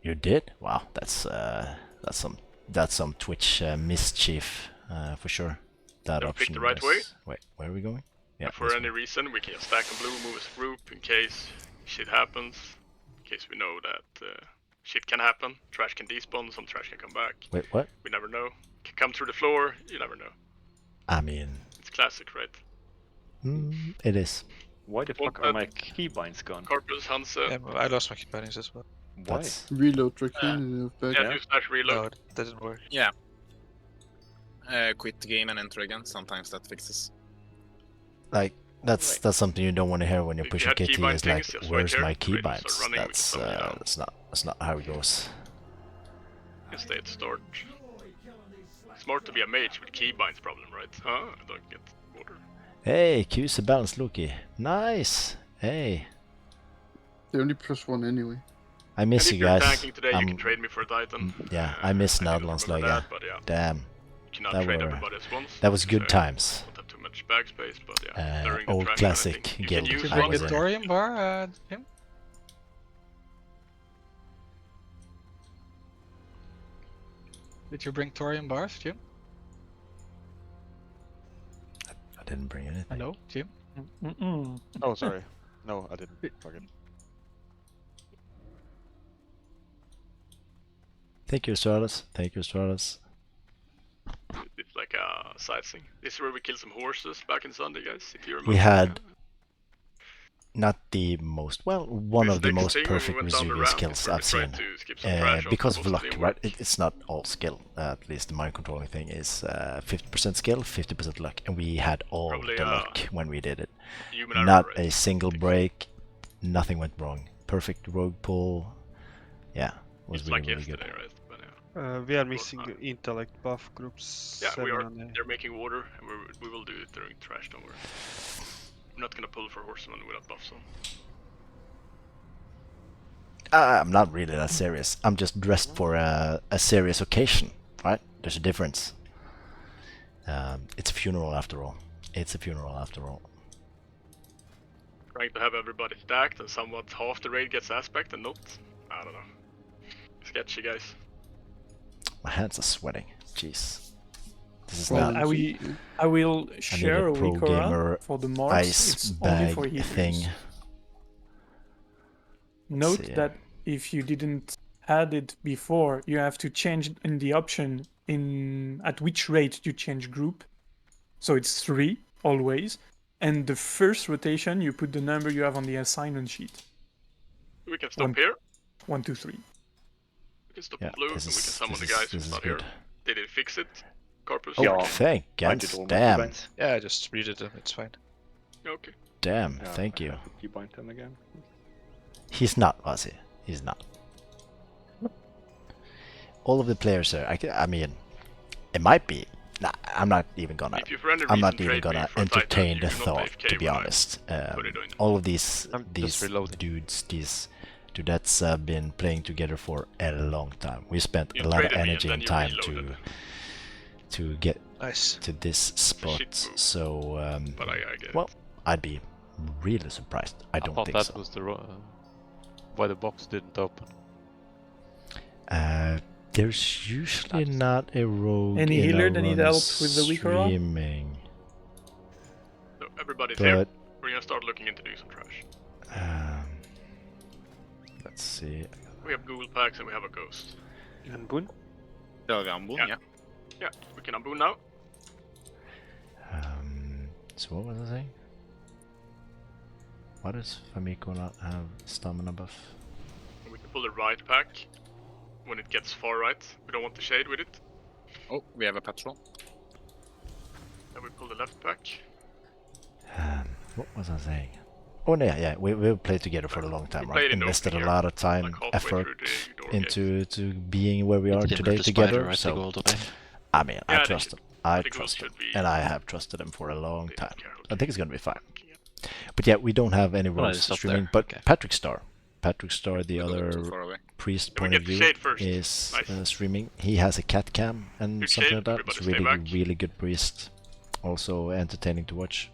You did? Wow, that's some Twitch mischief for sure. That Never option. picked the right way. Wait, where are we going? Yeah. And for any reason, we can just stack on blue, move as a group in case shit happens. In case we know that shit can happen. Trash can despawn, some trash can come back. Wait, what? We never know. Can come through the floor, you never know. I mean, it's classic, right? It is. Why the fuck are my keybinds gone? Corpus, Hansa. Yeah, I lost my keybindings as well. Why? Reload Dracoon back. Yeah, do slash reload. No, that didn't work. Yeah. Quit the game and enter again. Sometimes that fixes. Like that's something you don't want to hear when you're pushing KT. Is like, where's my keybinds? That's not how it goes. You can stay at start. Smart to be a mage with keybinds problem, right? Huh? I don't get water. Hey, Q's a balanced Loki. Nice. Hey. They only +1 anyway. I miss you guys. guys. Tanking today, you can trade me for a Titan. Yeah, I miss Nadlands like that. Yeah. Damn. That was good times. Don't have too much bag space, but yeah. Old classic guild. Did you bring a thorium bar, Jim? Did you bring thorium bars, Jim? I didn't bring anything. Hello, Jim? Oh, sorry. No, I didn't. Fuck it. Thank you, Stratus. Thank you, Stratus. It's like a side thing. This is where we killed some horses back in Sunday, guys. If you remember. We had not the most, well, one of the most perfect Vesuvius kills I've seen. Because of luck, right? It's not all skill. At least the mind controlling thing is 50% skill, 50% luck, and we had all the luck when we did it. Not a single break. Nothing went wrong. Perfect rogue pull. Yeah, was it's really, like really yesterday, good. right? We are missing intellect buff groups. Yeah, we are. They're making water, and we will do it during trash. Don't worry. I'm not gonna pull for horsemen without buffs on. I'm not really that serious. I'm just dressed for a serious occasion, right? There's a difference. It's a funeral after all. It's a funeral after all. Trying to have everybody stacked and somewhat half the raid gets aspect and not. I don't know. Sketchy, guys. My hands are sweating. Jeez. This is well, not. I will share a week around for the marks. Ice it's bag only for healers. thing. Note that if you didn't had it before, you have to change in the option in at which rate you change group. So it's 3 always, and the first rotation you put the number you have on the assignment sheet. We can stop here. 1, 2, 3. We can stop blue, and we can summon the guys who's not here. Did it fix it? Corpus? Oh, thank God. Damn. Yeah, I just redid them, it's fine. Okay. Damn, thank you. Keybind them again. He's not, was he? He's not. All of the players are, I mean, it might be. Nah, I'm not even gonna entertain the thought, to be honest. All of these dudes, these dudettes have been playing together for a long time. We spent a lot of energy and time to get to this spot. So, well, I'd be really surprised. I don't think so. that was the why the box didn't open. There's usually not a rogue. Any healer that need help with the weaker roll? So everybody's here. We're gonna start looking into doing some trash. Let's see. We have Google packs and we have a ghost. Unboon? Yeah. Yeah, we can unboon now. So what was I saying? Why does Famiko not have stamina buff? And we can pull the right pack when it gets far right. We don't want the shade with it. Oh, we have a patrol. Then we pull the left pack. What was I saying? Oh yeah, we've played together for a long time, right? Invested a lot of time, effort into being where we are today together. So, I mean, I trust him. I trust him, and I have trusted him for a long time. I think it's gonna be fine. But yeah, we don't have any roles streaming. But Patrick Star, the other priest point of view, is streaming. He has a cat cam and something like that. It's really good priest. Also entertaining to watch.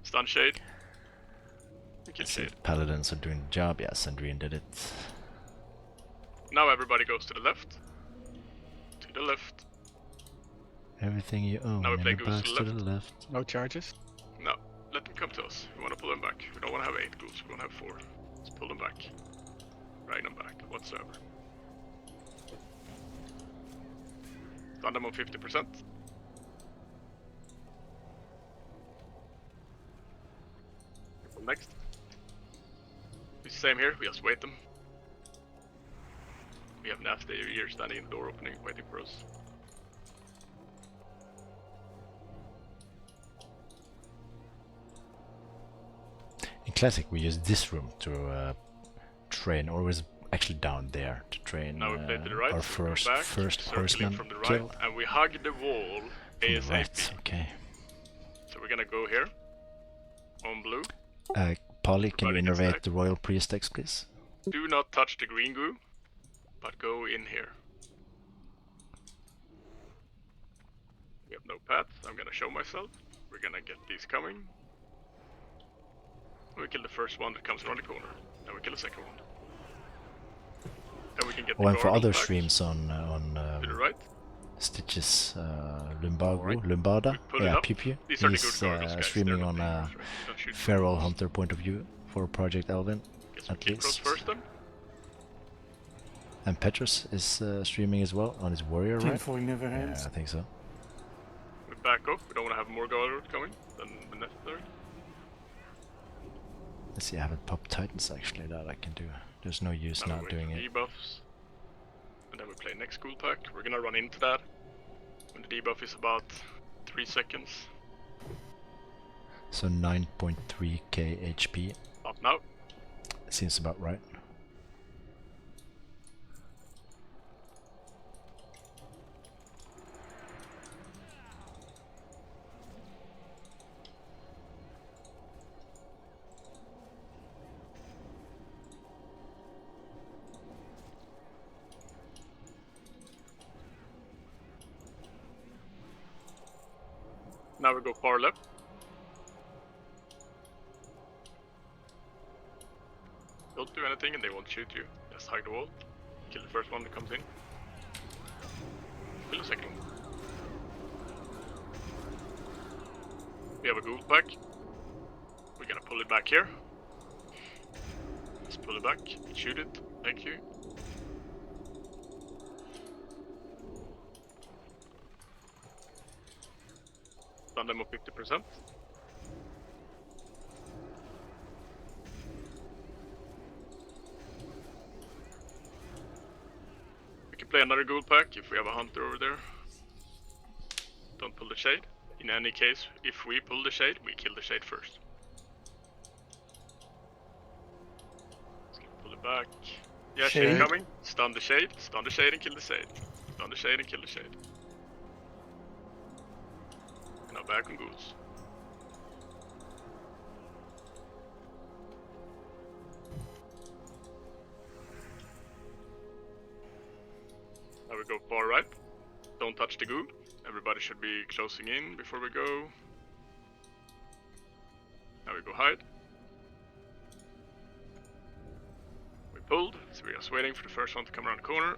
Stun shade. Paladins are doing the job. Yeah, Sandrine did it. Now everybody goes to the left. To the left. Everything you own Now we in play the goose box to to the the left. No charges. No, let them come to us. We want to pull them back. We don't want to have 8 ghouls, we want to have 4. Let's pull them back. Drag them back, whatsoever. Stun them on 50%. Next. It's the same here, we just wait them. We have nasty here standing in the door opening, waiting for us. In Classic, we use this room to train, or was actually down there to train Now we play to the right, our so we go first back, horseman from the right, kill. and we hug the wall From the ASAP. right, okay. So we're gonna go here, on blue. Polly, can you Everybody gets innervate back. the royal priestess, please? Do not touch the green goo, but go in here. We have no paths, I'm gonna show myself. We're gonna get these coming. We kill the first one that comes around the corner. Then we kill the second one. Then we can get the Oh, and for gargoyle other back streams on to the right. Stitches Lumbago, Alright. Lumbada, We pull it yeah, up. Pew Pew. These are the He's good gargoyles, guys. streaming They're on not a dangerous, right? Don't shoot feral them. hunter point of view for Project Elvin, Get some at kill cross least. first then. And Petrus is streaming as well on his warrior, right? Tinfoil never Yeah, ends. I think so. We back up, we don't want to have more gargoyles coming than necessary. Let's see, I haven't popped Titans actually that I can do. There's no use Now not we doing wait for it. debuffs. And then we play next school pack. We're gonna run into that when the debuff is about 3 seconds. So 9.3k HP Up now. seems about right. Now we go far left. Don't do anything and they won't shoot you. Just hug the wall. Kill the first one that comes in. Kill the second one. We have a ghoul pack. We're gonna pull it back here. Let's pull it back. Shoot it. Thank you. Stun them of 50%. We can play another ghoul pack if we have a hunter over there. Don't pull the shade. In any case, if we pull the shade, we kill the shade first. Let's pull it back. Yeah, shade Shade. coming. Stun the shade and kill the shade. Stun the shade and kill the shade. Now back on ghouls. Now we go far right. Don't touch the ghoul. Everybody should be closing in before we go. Now we go hide. We pulled, so we're just waiting for the first one to come around the corner.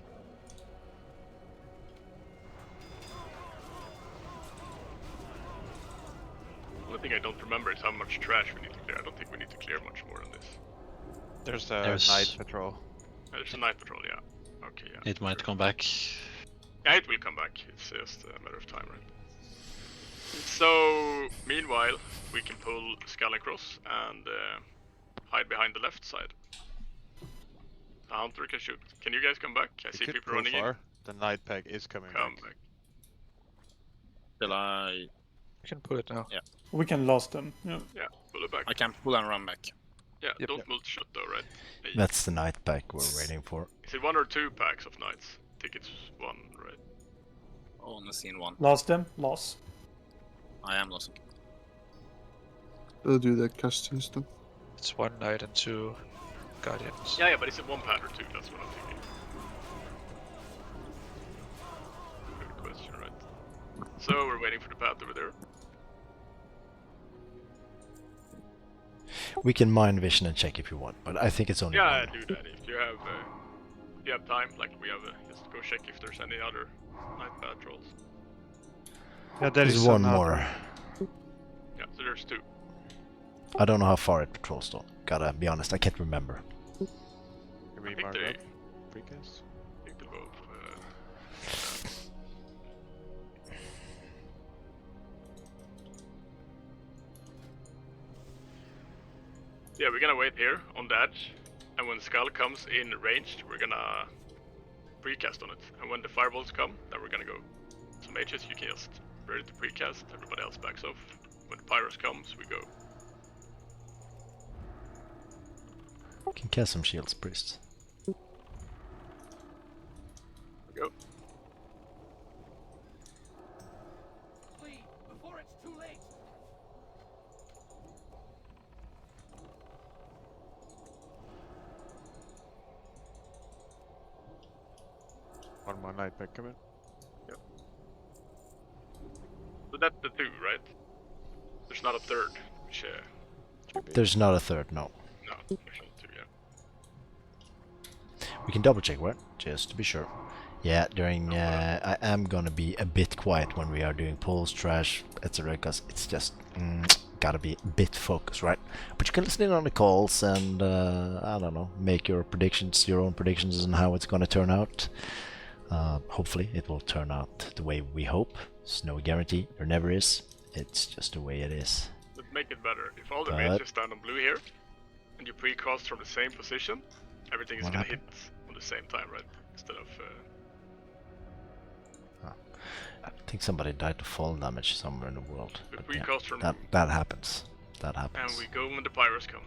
The only thing I don't remember is how much trash we need to clear. I don't think we need to clear much more than this. There's There's- night patrol. There's a night patrol, yeah. Okay, yeah. It might come back. Yeah, it will come back. It's just a matter of time, right? So, meanwhile, we can pull Skull and Cross and hide behind the left side. The hunter can shoot. Can you guys come back? I see You could people pull running far. The night pack is coming in. Come back. back. Till I You can pull it now. We can lose them. Yeah. Yeah, pull it back. I can pull and run back. Yeah, Yep. don't multi-shot though, right? Hey, That's the night pack we're waiting for. is it 1 or 2 packs of knights? I think it's 1, right? Only seen one. Lost them. Loss. I am losing. They'll do that casting stuff. It's one knight and 2 guardians. Yeah, but is it 1 pack or 2? That's what I'm thinking. Good question, right? So we're waiting for the path over there. We can mind vision and check if you want, but I think it's only Yeah, one. do that if you have you have time, like we have, just go check if there's any other night patrols. Yeah, there There's is one another. more. Yeah, so there's 2. I don't know how far it patrols though. Gotta be honest, I can't remember. Can we I think mark they, that? Precast? I think they'll both. Yeah, we're gonna wait here on the edge, and when Skull comes in ranged, we're gonna precast on it. And when the fireballs come, then we're gonna go. So mages, you can just ready to precast, everybody else backs off. When the Pyros comes, we go. Can cast some shields, priests. We go. Before it's too late. One more night back coming. So that's the 2, right? There's not a third. Which, There's not a third, no. no, there's only 2, yeah. We can double check, right? Just to be sure. Yeah, during I am gonna be a bit quiet when we are doing pulls, trash, etc. Because it's just gotta be a bit focused, right? But you can listen in on the calls and I don't know, make your predictions, your own predictions, on how it's gonna turn out. Hopefully, it will turn out the way we hope. There's no guarantee. There never is. It's just the way it is. Let's make it better. If all the But- mages stand on blue here, and you precast from the same position, everything is What gonna happened? hit on the same time, right? Instead of I think somebody died to fall damage somewhere in the world. we But yeah, precast from that happens. That and happens. we go when the Pyros come.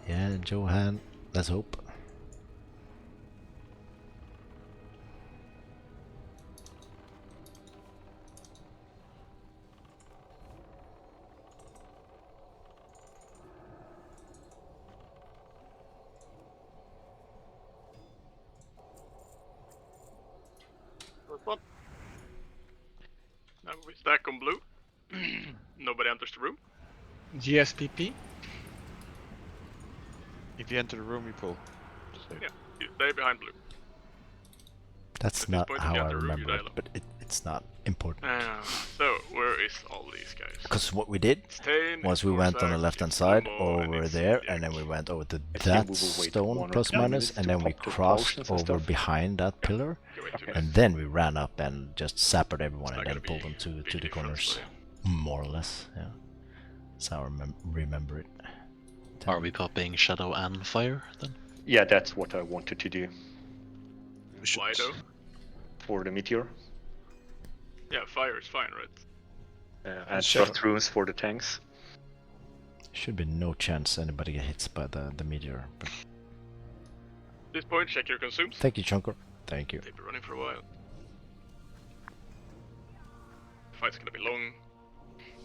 Yeah, Johan. Let's hope. First one. Now we stack on blue. Nobody enters the room. GSPP. If you enter the room, you pull. Just like- Yeah, you stay behind blue. That's At this not point, if how you I enter the room, you remember it, dial. but it's not important. So where is all these guys? Because what we did Stain, was we went on the Corsac, left-hand side Lomo, and over there, Incendiary. and then we went over to I think that we will wait stone 1 or plus 2 minus, minutes and to then we pop the crossed potions and over stuff. behind that pillar, You wait 2 and minutes. then we ran up and just sappered everyone It's and not then gonna pulled be them big to the difference corners. for you. More or less, yeah. That's how I remember it. Are we popping Shadow and Fire then? Yeah, that's what I wanted to do Why though? for the meteor. Yeah, fire is fine, right? And Sure. trust runes for the tanks. Should be no chance anybody get hit by the meteor. But At this point, check your consumes. thank you, Chunker. Thank you. They've been running for a while. Fight's gonna be long.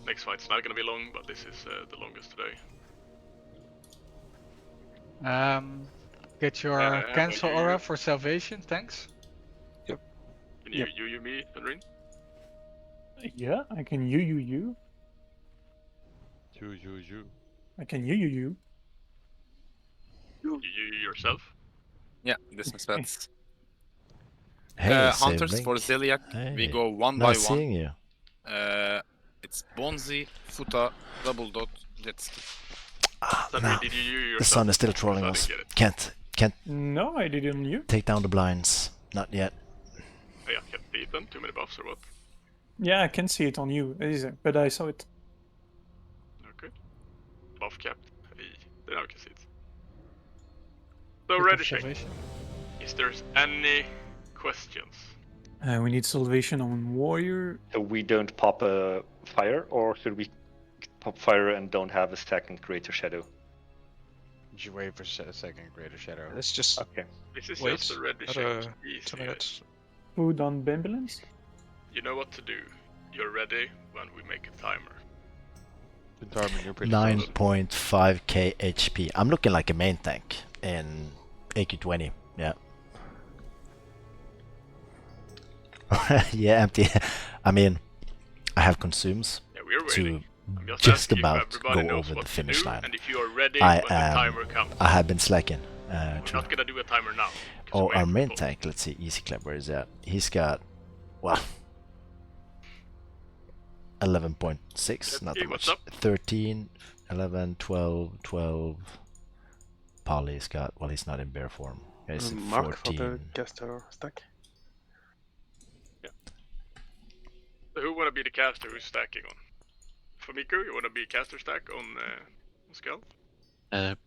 Next fight's not gonna be long, but this is the longest today. Get your Yeah, cancel you- aura for salvation, thanks. Can you, me, and Rin? Yeah, I can you. You. I can you. You yourself? Yeah, this makes sense. Hey, Hunters sibling. for Zeliak, we Hey. go one Nice by one. seeing you. It's Bonzi, Futa, Double Dot, Jetski. Sandra, No, did you yourself? the sun is still trolling I us. didn't get it. Can't No, I did it on you. take down the blinds. Not yet. Oh, yeah, can't beat them. Too many buffs or what? Yeah, I can see it on you, but I saw it. Okay. Buff capped. Hey, then I can see it. So Bit of ready check. salvation. Is there any questions? We need salvation on warrior. So we don't pop a fire, or should we pop fire and don't have a second greater shadow? You wait for a second, greater shadow. Let's just Okay. This is wait just a ready check. another Easy, 2 guys. minutes. Food on Bambilance. You know what to do. You're ready when we make a timer. Determine your pretty close. 9.5k HP. I'm looking like a main tank in AQ20. Yeah. yeah, empty. I mean, I have consumes Yeah, we're waiting. I'm just just asking if about everybody go knows over what the to finish do, line. and if you are ready I when the timer comes. I have been slacking. We're True. not gonna do a timer now. 'cause Oh, we're our waiting main for tank, let's see, Easy Club, where is that? He's got, well, 11.6, not that what's much. up? 13, 11, 12, 12. Polly's got, well, he's not in bear form. He's in Mark for the 14. caster stack. So who wanna be the caster who's stacking on? Famiko, you wanna be caster stack on Skull?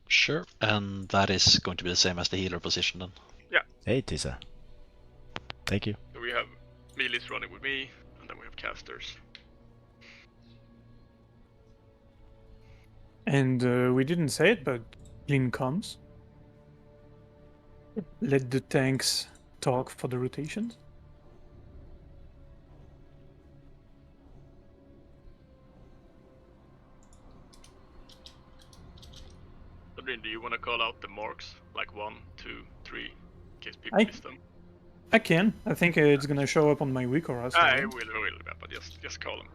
Sure, and that is going to be the same as the healer position then. Yeah. Hey, Tisa. Thank you. So we have melees running with me, and then we have casters. And we didn't say it, but clean comms. Let the tanks talk for the rotations. Sandrine, do you wanna call out the marks? Like 1, 2, 3, in case people miss them? I can. I think it's gonna show up on my week or else. I will, but just call them.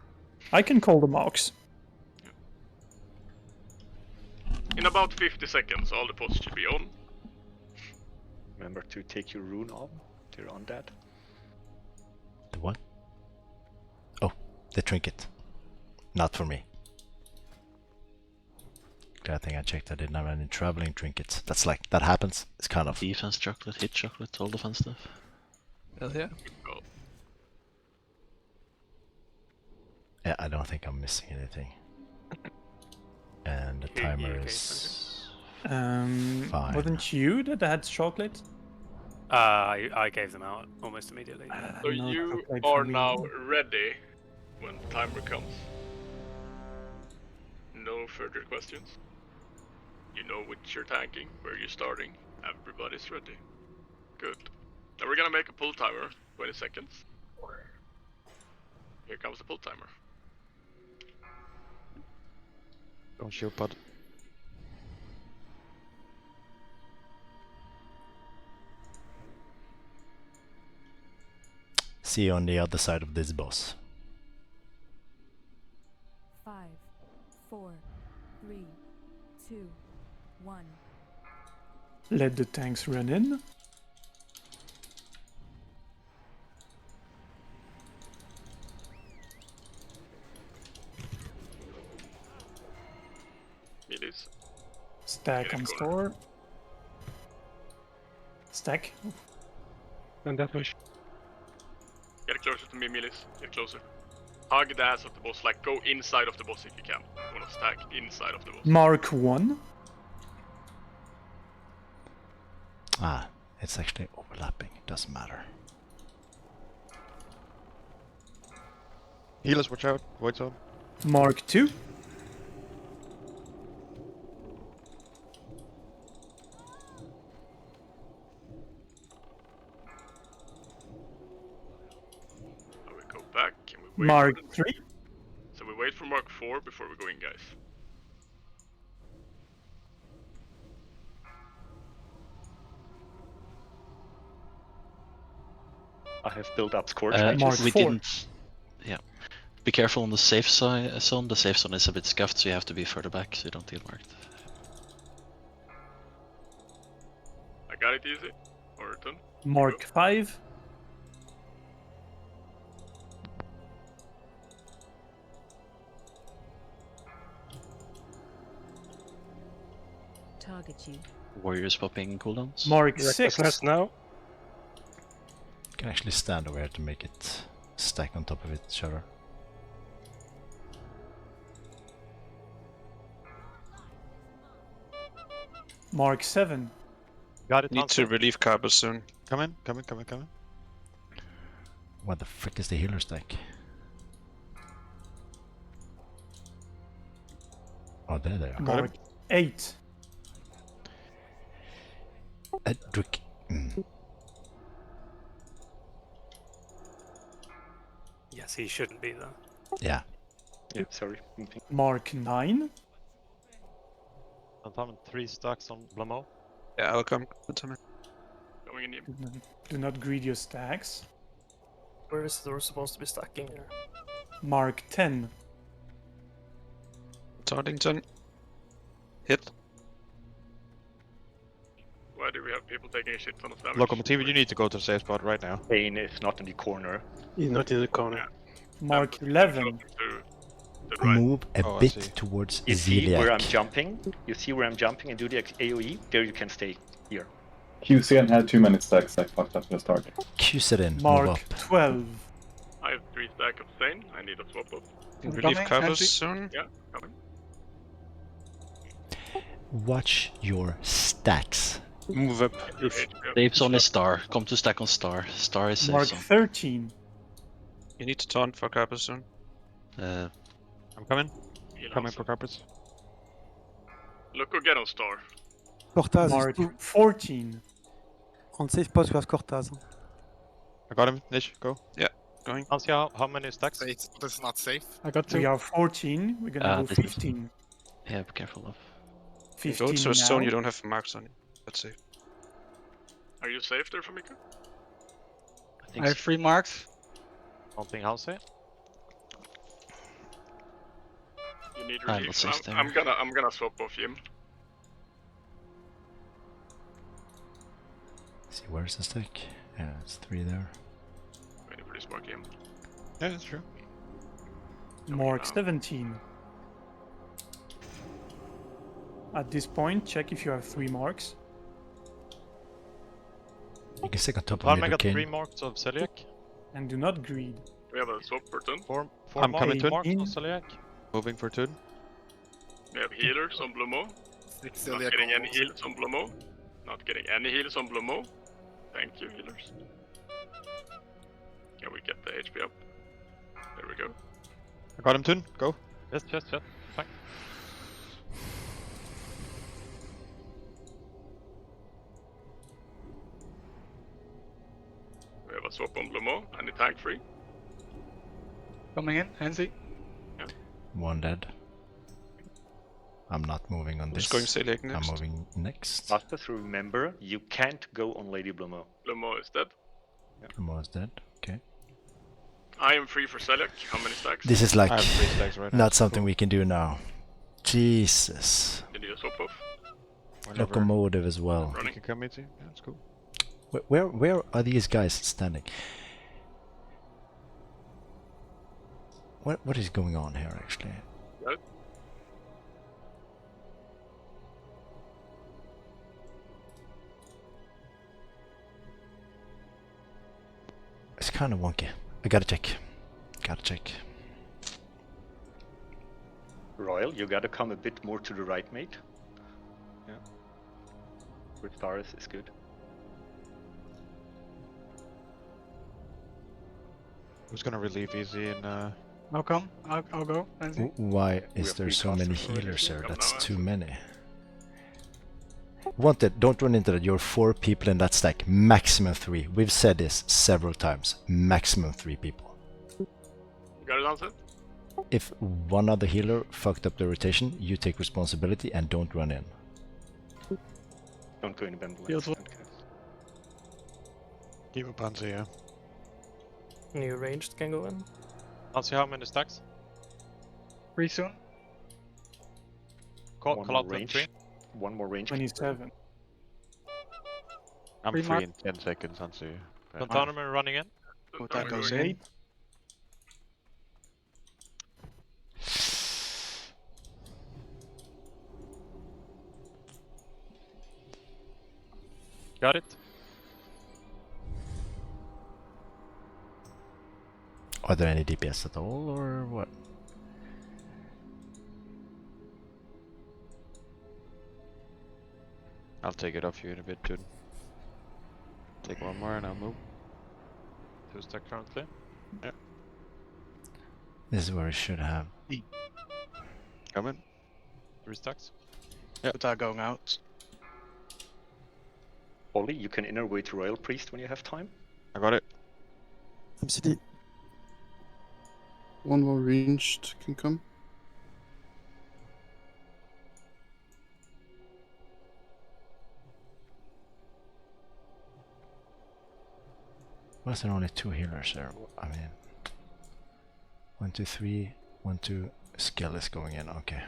I can call the marks. In about 50 seconds, all the posts should be on. Remember to take your rune off. You're on that. The what? Oh, the trinket. Not for me. I think I checked. I didn't have any traveling trinkets. That's like, that happens. It's kind of... Defense chocolate, hit chocolate, all the fun stuff. Hell yeah. Yeah, I don't think I'm missing anything. And the timer is... fine. Wasn't you that had chocolate? I gave them out almost immediately. So No you chocolate are for me. now ready when the timer comes. No further questions. You know what you're tanking, where you're starting. Everybody's ready. Good. Now we're gonna make a pull timer. 20 seconds. Here comes the pull timer. Don't shoot, bud. See you on the other side of this boss. 5, 4, 3, 2, 1. Let the tanks run in. Melees. Stack on store. Stack. And that push. Get closer to me, melees. Get closer. Hug the ass of the boss, like go inside of the boss if you can. You wanna stack inside of the boss. Mark 1. Ah, it's actually overlapping. It doesn't matter. Healers, watch out. Void zone. Mark 2. Now we go back and we wait. Mark 3. So we wait for Mark 4 before we go in, guys. I have built up scorch We mages. Mark 4. didn't. Yeah. Be careful on the safe zone. The safe zone is a bit scuffed, so you have to be further back so you don't get marked. I got it easy. Orton. Mark 5. Target you. Warriors popping cooldowns. Mark 6. Recklessness now. You can actually stand over here to make it stack on top of each other. Mark 7. Got it. Need to relieve Cabo soon. Come in. What the frick is the healer stack? Oh, there they are. Mark 8. Edric. Yes, he shouldn't be there. Yeah. Yeah, sorry. Mark 9. I'm 3 stacks on Blamo. Yeah, I'll come to me. Going in here. Do not greed your stacks. Where is there supposed to be stacking here? Mark 10. Darlington. Hit. Why do we have people taking a shit ton of damage? Locomotive, you need to go to the safe spot right now. Bane is not in the corner. He's not in the corner. Mark I'm 11. to the right. Move a Oh, I bit see. towards You see where I'm Zeliek. jumping? You see where I'm jumping and do the AoE? There you can stay. Here. QCN had too many stacks, I fucked up the start. Kuserin, move Mark up. 12. I have 3 stack of Sane. I need a swap off. Relief Coming, covers Nancy? soon. Yeah, coming. Watch your stacks. Move up. Safe zone is star. Come to stack on star. Star is safe Mark zone. 13. You need to taunt for Kappa soon. I'm coming. Heal Coming also. for carpets. Look, get on star. Cortaz Mark 14. on safe post, we have Cortaz. I got him. Nish, go. Yeah, going. I'll see how many stacks. Safe, but it's not safe. I got 2. We are 14. We're gonna go this is- 15. Yeah, be careful of. 15 Go to a zone now. you don't have marks on you. That's safe. Are you safe there, Famika? I think I have 3 marks. Something house here. You need I'm relief. not safe there. I'm gonna swap off him. See, where's the stack? Yeah, it's 3 there. Waiting for this mark him. Yeah, that's true. Mark 17. At this point, check if you have 3 marks. You can stick on top of Farm, I Middle got 3 King. marks of Celiac. And do not greed. We have a swap per turn. 4 I'm coming to it. marks of Celiac. Moving for Toon. We have healers on Blomo. Not getting any heals on Blomo. Not getting any heals on Blomo. Thank you, healers. Can we get the HP up? There we go. I got him, Toon. Go. Yes. Fine. We have a swap on Blomo and the tank free. Coming in, Hansi. 1 dead. I'm not moving on Who's this. going Celiac I'm next? moving next. Bastas, remember, you can't go on Lady Blomo. Blomo is dead. Almost dead. Okay. I am free for Celiac. How many stacks? This is like I have 3 stacks right now. not something we can do now. Jesus. Did you swap off? Whenever Locomotive as well. You Running. can come into. Yeah, that's cool. Where are these guys standing? What is going on here actually? Right. It's kind of wonky. I gotta check. Gotta check. Royal, you gotta come a bit more to the right, mate. Yeah. With stars is good. Who's gonna relieve easy and I'll come. I'll go. Hansi. Why We is have there 3 so many casters already. healers here? Come That's now, too many. Wanted, don't run into that. You're 4 people in that stack. Maximum 3. We've said this several times. Maximum 3 people. You got it answered? If one other healer fucked up the rotation, you take responsibility and don't run in. Don't go in Bendel. Heals one. keep a Panzer, yeah. New ranged can go in. I'll see how many stacks. 3 soon. Call One out more the range. 3. One more range. 27. I'm Free free mark. in 10 seconds, Hansi. Container running in. Oh, that goes Going in. Got it. Are there any DPS at all or what? I'll take it off you in a bit, Toon. Take 1 more and I'll move. 2 stack currently. This is where we should have. Coming. 3 stacks. Without going out. Ollie, you can inner way to Royal Priest when you have time. I got it. MCD. 1 more ranged can come. Why is there only 2 healers there? I mean, 1, 2, 3, 1, 2. Skill is going in. Okay.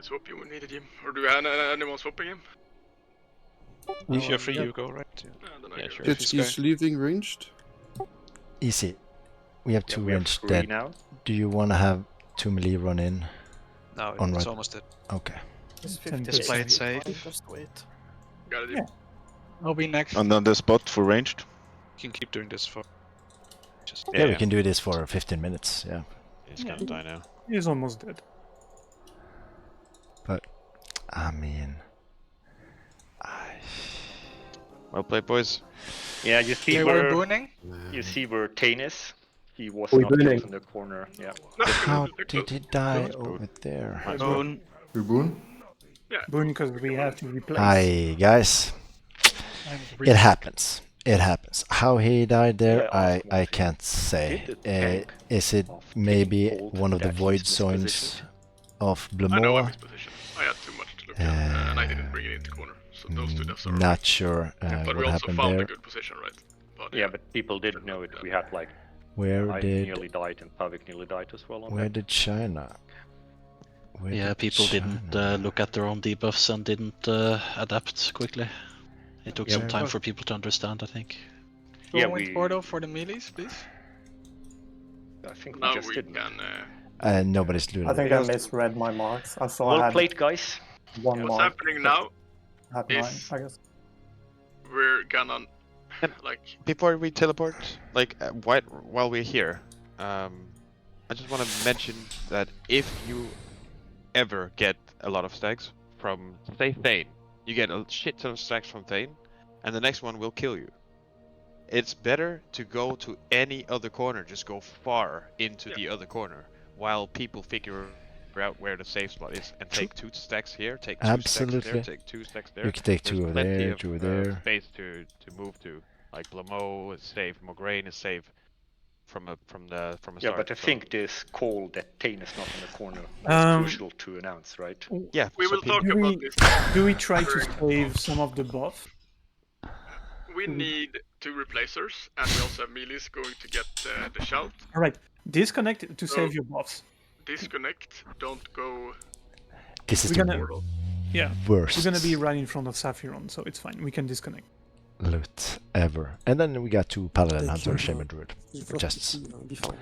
can swap you when needed, Jim. Or do you have anyone swapping him? If you're free, you go, right? Then I Yeah, go. sure. Jet skis leaving ranged. Easy. We have Yeah, two we have ranged 3 dead. now. Do you want to have 2 melee run in? No, On it's right. almost dead. Okay. Just play it safe. Just wait. Got it, Jim. Yeah. I'll be next. And then the spot for ranged. You can keep doing this for. Just Yeah, we can do this for 15 minutes. Yeah. He's gonna die now. He's almost dead. But I mean, Well played, boys. Yeah, you see They where were booning. you see where Tane is. He was We not booning. killed in the corner. Yeah. how did he die over there? Boon. We boon? Boon, because we have to replace. Hi guys. It happens. It happens. How he died there, Yeah, I can't say. Did the tank Is it of maybe King Bolt one of the that void he's zones mispositioned? of I know I'm Blamore? mispositioned. I had too much to look at, and I didn't bring it into corner. So those two deaths are Not sure but what we also happened found there. a good position, right? But Yeah, but people didn't know it. We had like Where I did nearly died and Pavik nearly died as well on where that. did Tschina? Where Yeah, did people didn't Tschina- look at their own debuffs and didn't adapt quickly. It took some time for people to understand, I think. Yeah, Going we- portal for the melees, please. I think we now just we didn't. can. Nobody's doing I it. think I misread my marks. I saw I Well had played, guys. one What's mark. happening now Had is- 9, I guess. we're gonna like Before we teleport, like while we're here, I just want to mention that if you ever get a lot of stacks from, say, Thane, you get a shit ton of stacks from Thane, and the next one will kill you. It's better to go to any other corner, just go far into the other corner, while people figure out where the safe spot is, and take 2 stacks here, take 2 stacks Absolutely. there, take 2 stacks there. You can take There's 2 over plenty there, of 2 over there. space to move to. Like Blamo is safe, Mograine is safe from a Yeah, start. but I so- think this call that Tane is not in the corner is crucial to announce, right? Yeah, we so will talk Do about we, this. do we try to save some of the buff? We need 2 replacers, and we also have melees going to get the shout. Alright, disconnect to So- save your buffs. Disconnect. Don't go. This is We're the gonna- Yeah, worst we're gonna be right in front of Sapphiron, so it's fine. We can disconnect. loot ever. And then we got 2 Paladin Thank Hunter you. Shaman Druid for chests. Before.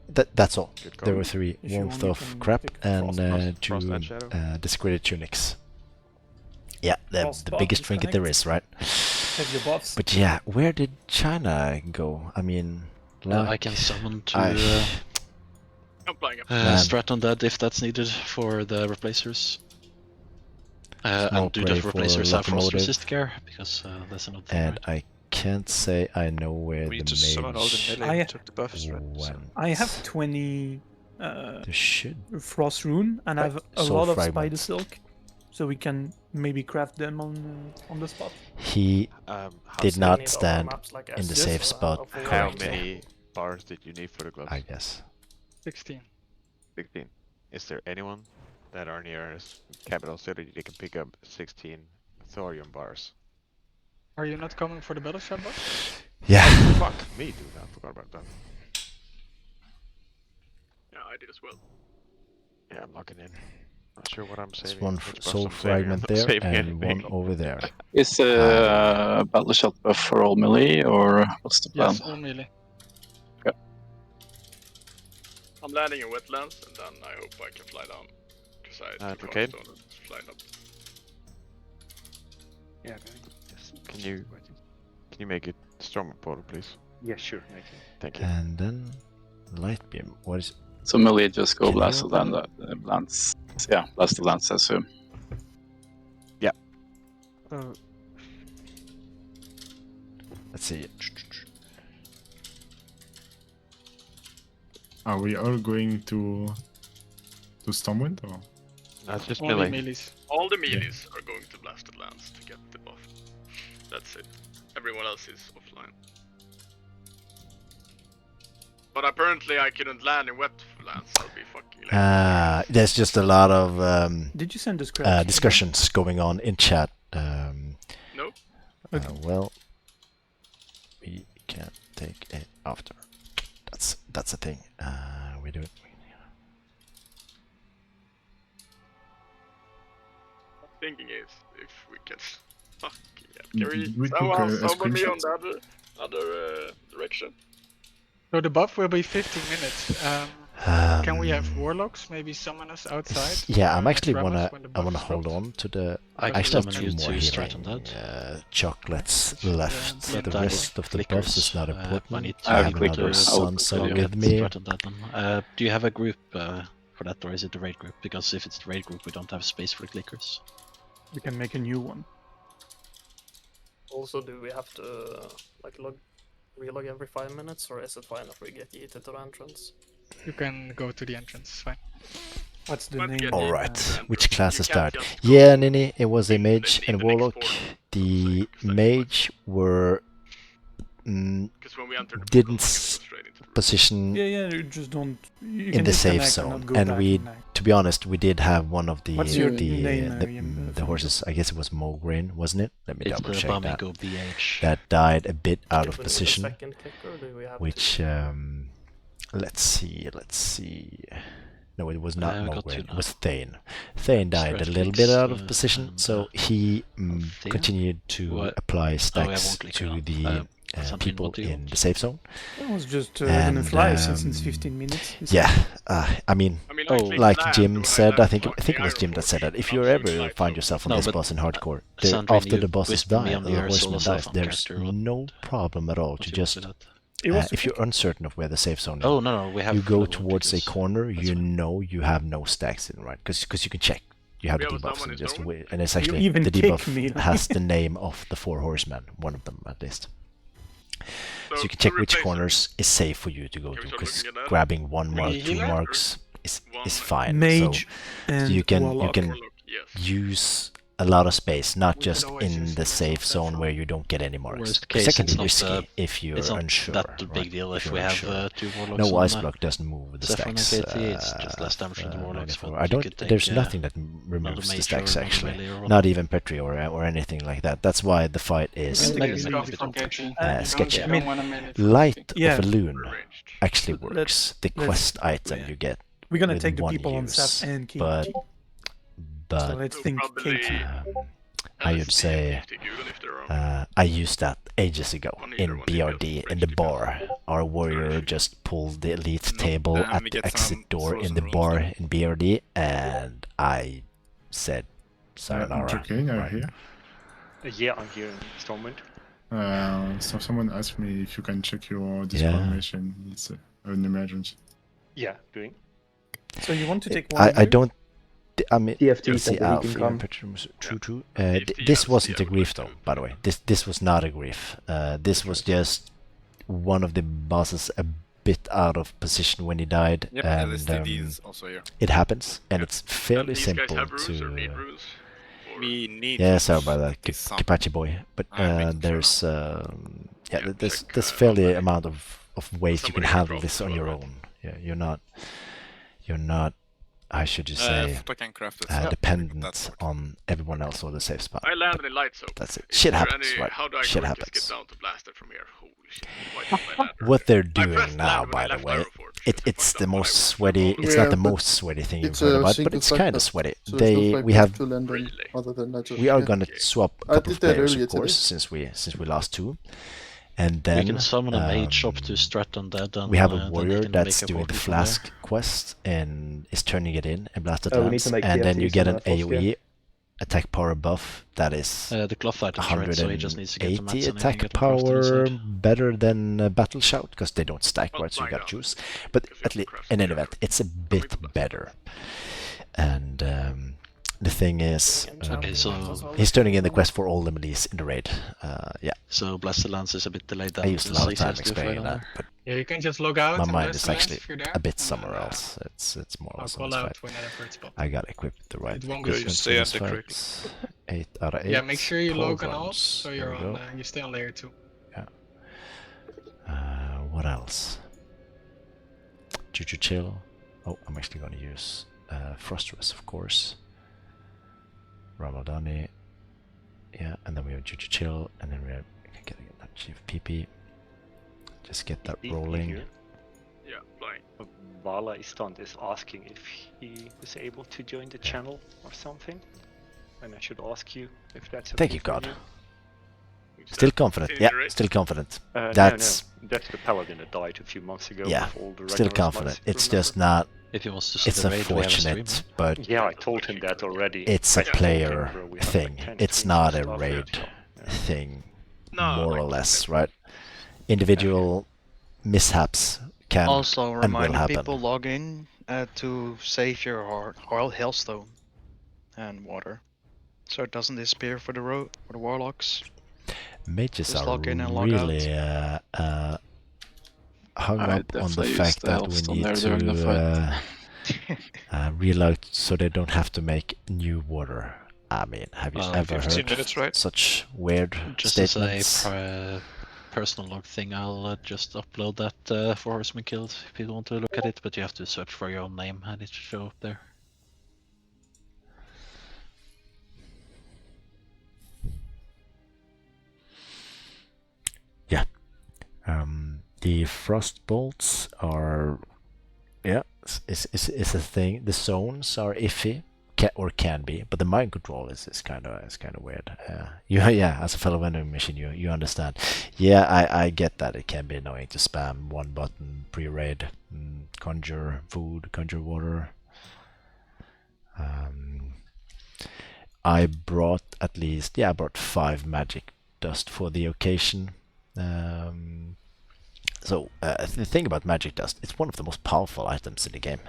That's all. Good There call. were 3 If you Warmth want, you of can Crap pick and Frost 2 and Shadow. Desecrated Tunics. Yeah, the Frost buff biggest trinket there disconnect. is, right? Save your buffs. But yeah, where did China go? I mean, I can summon to I'm playing up. Man. Strat Undead if that's needed for the replacers. Small And do the prey for replacers have frost Lockomotive. resist care? Because that's another thing. and I can't say I know where We the need to summon all the mage melee I- who took the buffs, right? So- went. I have 20 There should Frost Rune, and I have a Soul lot of Fragment. Spider Silk, so we can maybe craft them on the spot. he How did many- not stand in the safe spot How correctly, many bars did you need for the gloves? I guess. 16. 16. Is there anyone that are near a capital city that can pick up 16 thorium bars? Are you not coming for the battle shot box? Yeah. Fuck me, dude. I forgot about that. Yeah, I did as well. Yeah, I'm locking in. Not sure what I'm There's saving. one which buffs soul I'm saving. I'm fragment not there saving and anything. one over there. Is battle shot buff for all melee, or what's the plan? Yes, all melee. I'm landing in wetlands, and then I hope I can fly down. Because I took okay. Cornerstone and flying up. Yeah. Can you make it storm portal, please? Yeah, sure. Thank you. And then light beam. What is? So melee just go Can you blast the open land, lands. Yeah, blast the lands, I assume. Let's see. Are we all going to Stormwind or? That's just Only melee. melees. All the melees are going to blasted lands to get the buff. That's it. Everyone else is offline. But apparently I couldn't land in wetlands. I'll be fucking late. There's just a lot of Did you send the script? discussions going on in chat. No? Well, we can take it after. That's a thing. We do it. thinking is if we can. Fucking hell. Can We took somehow a summon me screenshot. on the other direction? So the buff will be 15 minutes. Can we have warlocks maybe summon us outside? Yeah, I'm actually Naxxramas wanna when the I buff wanna stops? hold on to the. I I can actually have summon 2 you more to start on healing that. chocolates left. The rest of the buffs is not I important. need I have to another Sansa with me. start on that one. Do you have a group for that, or is it the raid group? Because if it's the raid group, we don't have space for clickers. We can make a new one. Also, do we have to like relog every 5 minutes, or is it fine if we get yeeted to the entrance? You can go to the entrance, it's fine. What's the name? Alright, which class is that? Yeah, Nini, it was a mage and warlock. The mage were didn't position Yeah, you just don't. You in can the disconnect safe and zone, not go and back we, and to be honest, we did have one of the What's your name, the horses. I guess it was Mograine, wasn't it? Let me It's double the check that. Bamigo BH. That died a bit out Do of we need a position, second kicker, or do we have which let's see. No, it was not we got Mograine. two It was Thane. Thane died a little bit out of position, so he continued to apply stacks to the people in the safe zone. It was just gonna fly since it's 15 minutes. Yeah, I mean, like Jim said, I think it was Jim that said that if you ever find yourself on this boss in hardcore, after the bosses die, the horseman dies, there's no problem at all to just. If you're uncertain of where the safe zone is, we have you go towards a corner. You know you have no stacks in, right? Because you can check. You have the debuffs and just wait, and it's actually the debuff has the name of the Four Horsemen, one of them at least. So you can check which corners is safe for you to go to, because grabbing 1 mark, 2 marks is fine. Mage so you can use a lot of space, not just in the safe zone where you don't get any marks. Because that can be risky if you're unsure. That big deal if we have 2 warlocks. No ice block doesn't move with the Sapphiron stacks. It's just less damage from the warlocks. I don't. There's nothing that removes the stacks actually. Not even Petri or anything like that. That's why the fight is sketchy. I mean, Light of a Loon actually works. The quest item you get. We're gonna with take the one people on use, Sap and KG. But So let's think KG. I would say I used that ages ago in BRD in the bar. Our warrior just pulled the elite table at the exit door in the bar in BRD, and I said sayonara. Okay, are you here? Yeah, I'm here in Stormwind. So someone asked me if you can check your discrimination. It's an emergency. Yeah, doing. So you want to take one? I don't. I mean, DFT see, said that he can come. True. This wasn't a grief though, by the way. This was not a grief. This was just one of the bosses a bit out of position when he died, and it happens, and it's fairly simple to. We need. Yeah, sorry about that, Kipachi boy. But there's there's fairly amount of ways you can handle this on your own. Yeah, you're not. How should you say, dependent on everyone else or the safe spot. I landed in light, so that's it. Shit happens, right? How do I Shit get happens. down to blast it from here? Holy shit! Why didn't I land right? What they're doing now, by the way, it's the most sweaty. It's not the most sweaty thing you've heard about, but it's kind of sweaty. So we are gonna swap a couple of players, of course, since we lost 2. And then we can summon a mage up to Strat Undead. And we have a warrior that's doing the flask quest and is turning it in and blasted lands, and then you get an AoE attack power buff that is the cloth fighter, 180 attack power, better than Battle Shout, because they don't stack, right? So you gotta choose. But at least in any event, it's a bit better. And the thing is, he's turning in the quest for all the melees in the raid. Yeah. So Blasted Lance is a bit delayed. I used a lot of time explaining that, but yeah, you can just log out. my mind is actually a bit somewhere else. It's more or less on this fight. I gotta equip the right equipment for this fight. 8 out of 8. Yeah, make sure you log on all, so you're on. You stay on layer 2. Yeah. What else? Juju Chill. Oh, I'm actually gonna use Frostress, of course. Ramadani, yeah, and then we have Juju Chill, and then we have that Chief PP. Just get that rolling. Yeah, flying. Vala Istant is asking if he was able to join the channel or something. and I should ask you if that's okay. Thank you, for God. You. Still confident. Yeah, still confident. That's no, that's the paladin that died a few months ago. yeah, with all the still Ragnarok confident. smites, It's remember? just not. If he wants to see It's the raid, we have a stream, unfortunate, right? but Yeah, I told him that already. it's a I told him, player bro, we have thing. like 10 It's streams not and a stuff, raid yeah. thing, No, more or less, right? Individual mishaps can Also and will reminding happen. people log in to save your Hellstone and water, so it doesn't disappear for the warlocks. Mages Just are log in and log really hung I up on the definitely fact used the that we Hellstone need there during the fight. to reload so they don't have to make new water. I mean, have you ever 15 heard minutes, right? such weird Just statements? as a personal log thing, I'll just upload that Four Horsemen killed if you want to look at it, but you have to search for your own name and it should show up there. Yeah. The frost bolts are, yeah, is a thing. The zones are iffy, can be, but the mind control is kind of weird. Yeah, as a fellow vending machine, you understand. Yeah, I get that it can be annoying to spam one button pre-raid, conjure food, conjure water. I brought at least, I brought 5 magic dust for the occasion. So the thing about magic dust, it's one of the most powerful items in the game,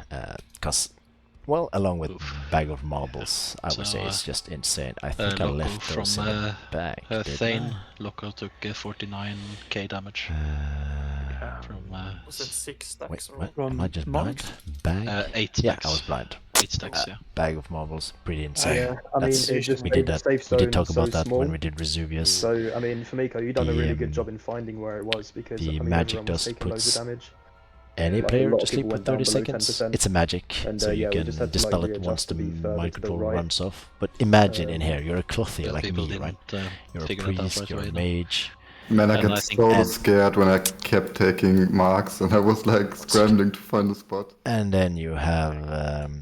because, well, along with bag of marbles, I would say it's just insane. I think I left those in the bag. Thane, Loco took 49k damage. From was it 6 stacks wait, or am I just blind? Bag? 8 Yeah, stacks. I was blind. 8 stacks, yeah. Bag of marbles, pretty insane. Yeah, I mean, That's, it just we made did the that. safe We did zone talk about so that small. when we did Vesuvius. So, I mean, Famiko, you've done a The, really good job in finding where it was, because I the mean, magic everyone was dust taking loads puts of damage. any Like, a player lot to of sleep people with went down 30 below seconds. 10%. It's a magic, And, so you yeah, we can just had to, dispel like, it once readjust the to be further mind to the control right. runs off. But imagine in here, you're a clothier like people me, right? didn't You're a figure that out priest, right you're away, a no. mage. Man, I And I got think- so scared when I kept taking marks and I was like scrambling to find a spot. And then you have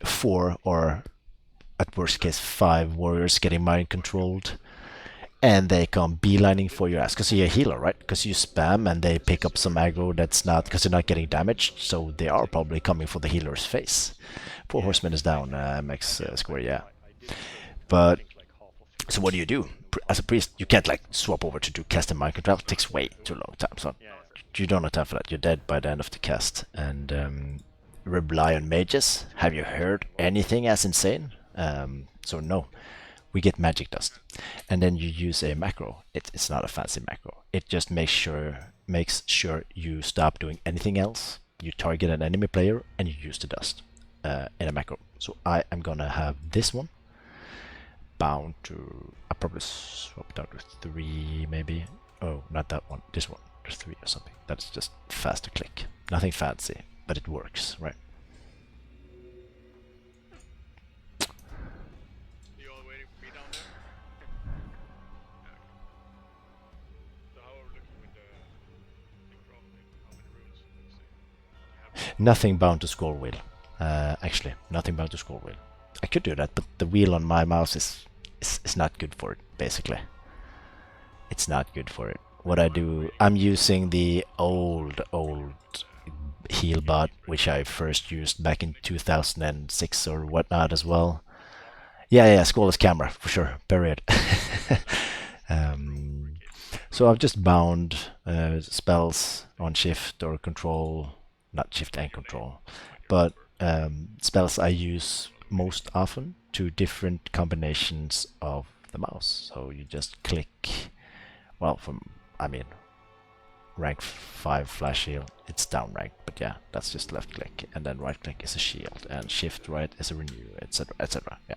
4 or at worst case 5 warriors getting mind controlled, and they come beelining for your ass because you're a healer, right? Because you spam and they pick up some aggro that's not, because you're not getting damaged, so they are probably coming for the healer's face. 4 Horsemen is down, max square, yeah. But so what do? As a priest, you can't like swap over to do cast and mind control. It takes way too long time, so you don't have time for that. You're dead by the end of the cast. And rely on mages. Have you heard anything as insane? So no, we get magic dust, and then you use a macro. It's not a fancy macro. It just makes sure you stop doing anything else. You target an enemy player and you use the dust in a macro. So I am gonna have this one bound to, I'll probably swap down to 3 maybe. Oh, not that one, this one, there's 3 or something. That's just fast to click. Nothing fancy, but it works, right? You all waiting for me down there? So how are we looking with the crafting? How many runes? Let's see. Nothing bound to scroll wheel. Actually, nothing bound to scroll wheel. I could do that, but the wheel on my mouse is not good for it, basically. It's not good for it. What I do, I'm using the old heal bot, which I first used back in 2006 or whatnot as well. Yeah, scrollless camera, for sure, period. So I've just bound spells on shift or control, not shift and control, but spells I use most often to different combinations of the mouse. So you just click, well, rank 5 flash shield, it's down ranked, but yeah, that's just left click, and then right click is a shield, and shift right is a renew, etc, etc. Yeah.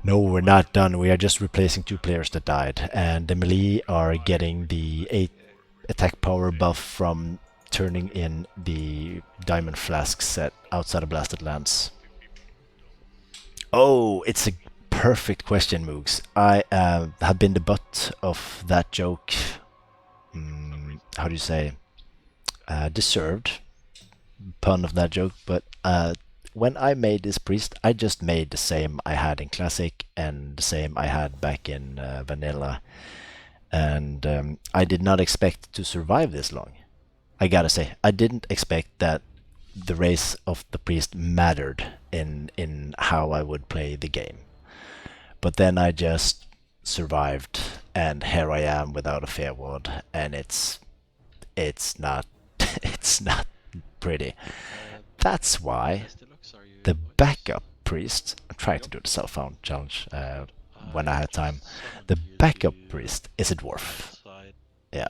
No, we're not done. We are just replacing 2 players that died, and the melee are getting the 8 attack power buff from turning in the diamond flask set outside of Blasted Lands. Oh, it's a perfect question, Moogs. I have been the butt of that joke. How do you say? Deserved pun of that joke, but when I made this priest, I just made the same I had in Classic and the same I had back in Vanilla. And I did not expect to survive this long. I gotta say, I didn't expect that the race of the priest mattered in how I would play the game. But then I just survived, and here I am without a fair ward, and it's not it's not pretty. That's why the backup priest, I'm trying to do the self-found challenge when I had time. The backup priest is a dwarf. Yeah.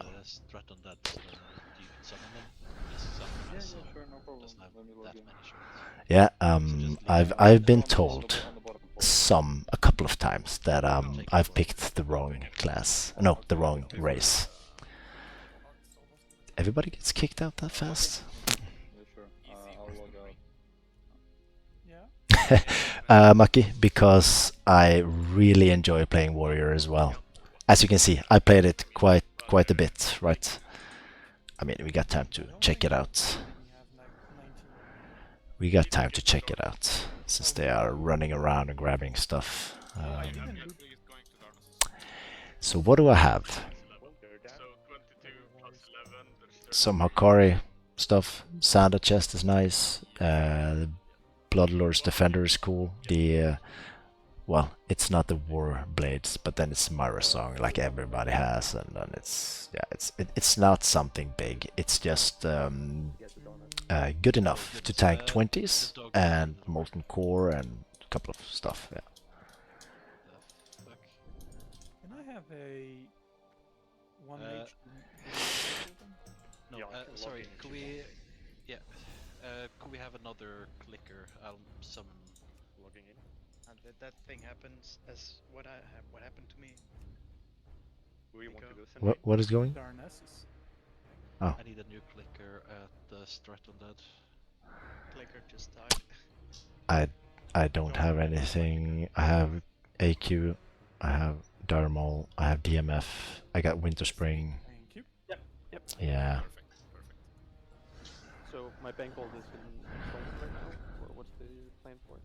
Yeah, I've been told a couple of times that I've picked the wrong class. No, the wrong race. Everybody gets kicked out that fast? Maki, because I really enjoy playing warrior as well. As you can see, I played it quite a bit, right? I mean, we got time to check it out. We got time to check it out, since they are running around and grabbing stuff. So what do I have? Some Hakari stuff. Sanda chest is nice. The Bloodlord's Defender is cool. The well, it's not the War Blades, but then it's Myra Song, like everybody has, and then it's not something big. It's just good enough to tank 20s and Molten Core and a couple of stuff. Yeah. Can I have a one mage? No, sorry. Could we? Yeah. Could we have another clicker? I'll summon. Logging in. And that thing happens as what happened to me. Where you want to go? What is going? Oh. I need a new clicker at the strat on that. Clicker just died. I don't have anything. I have AQ, I have Dermal, I have DMF, I got Winter Spring. Thank you. Yep. Yeah. So my bank hold is in Stones right now, or what's the plan for it?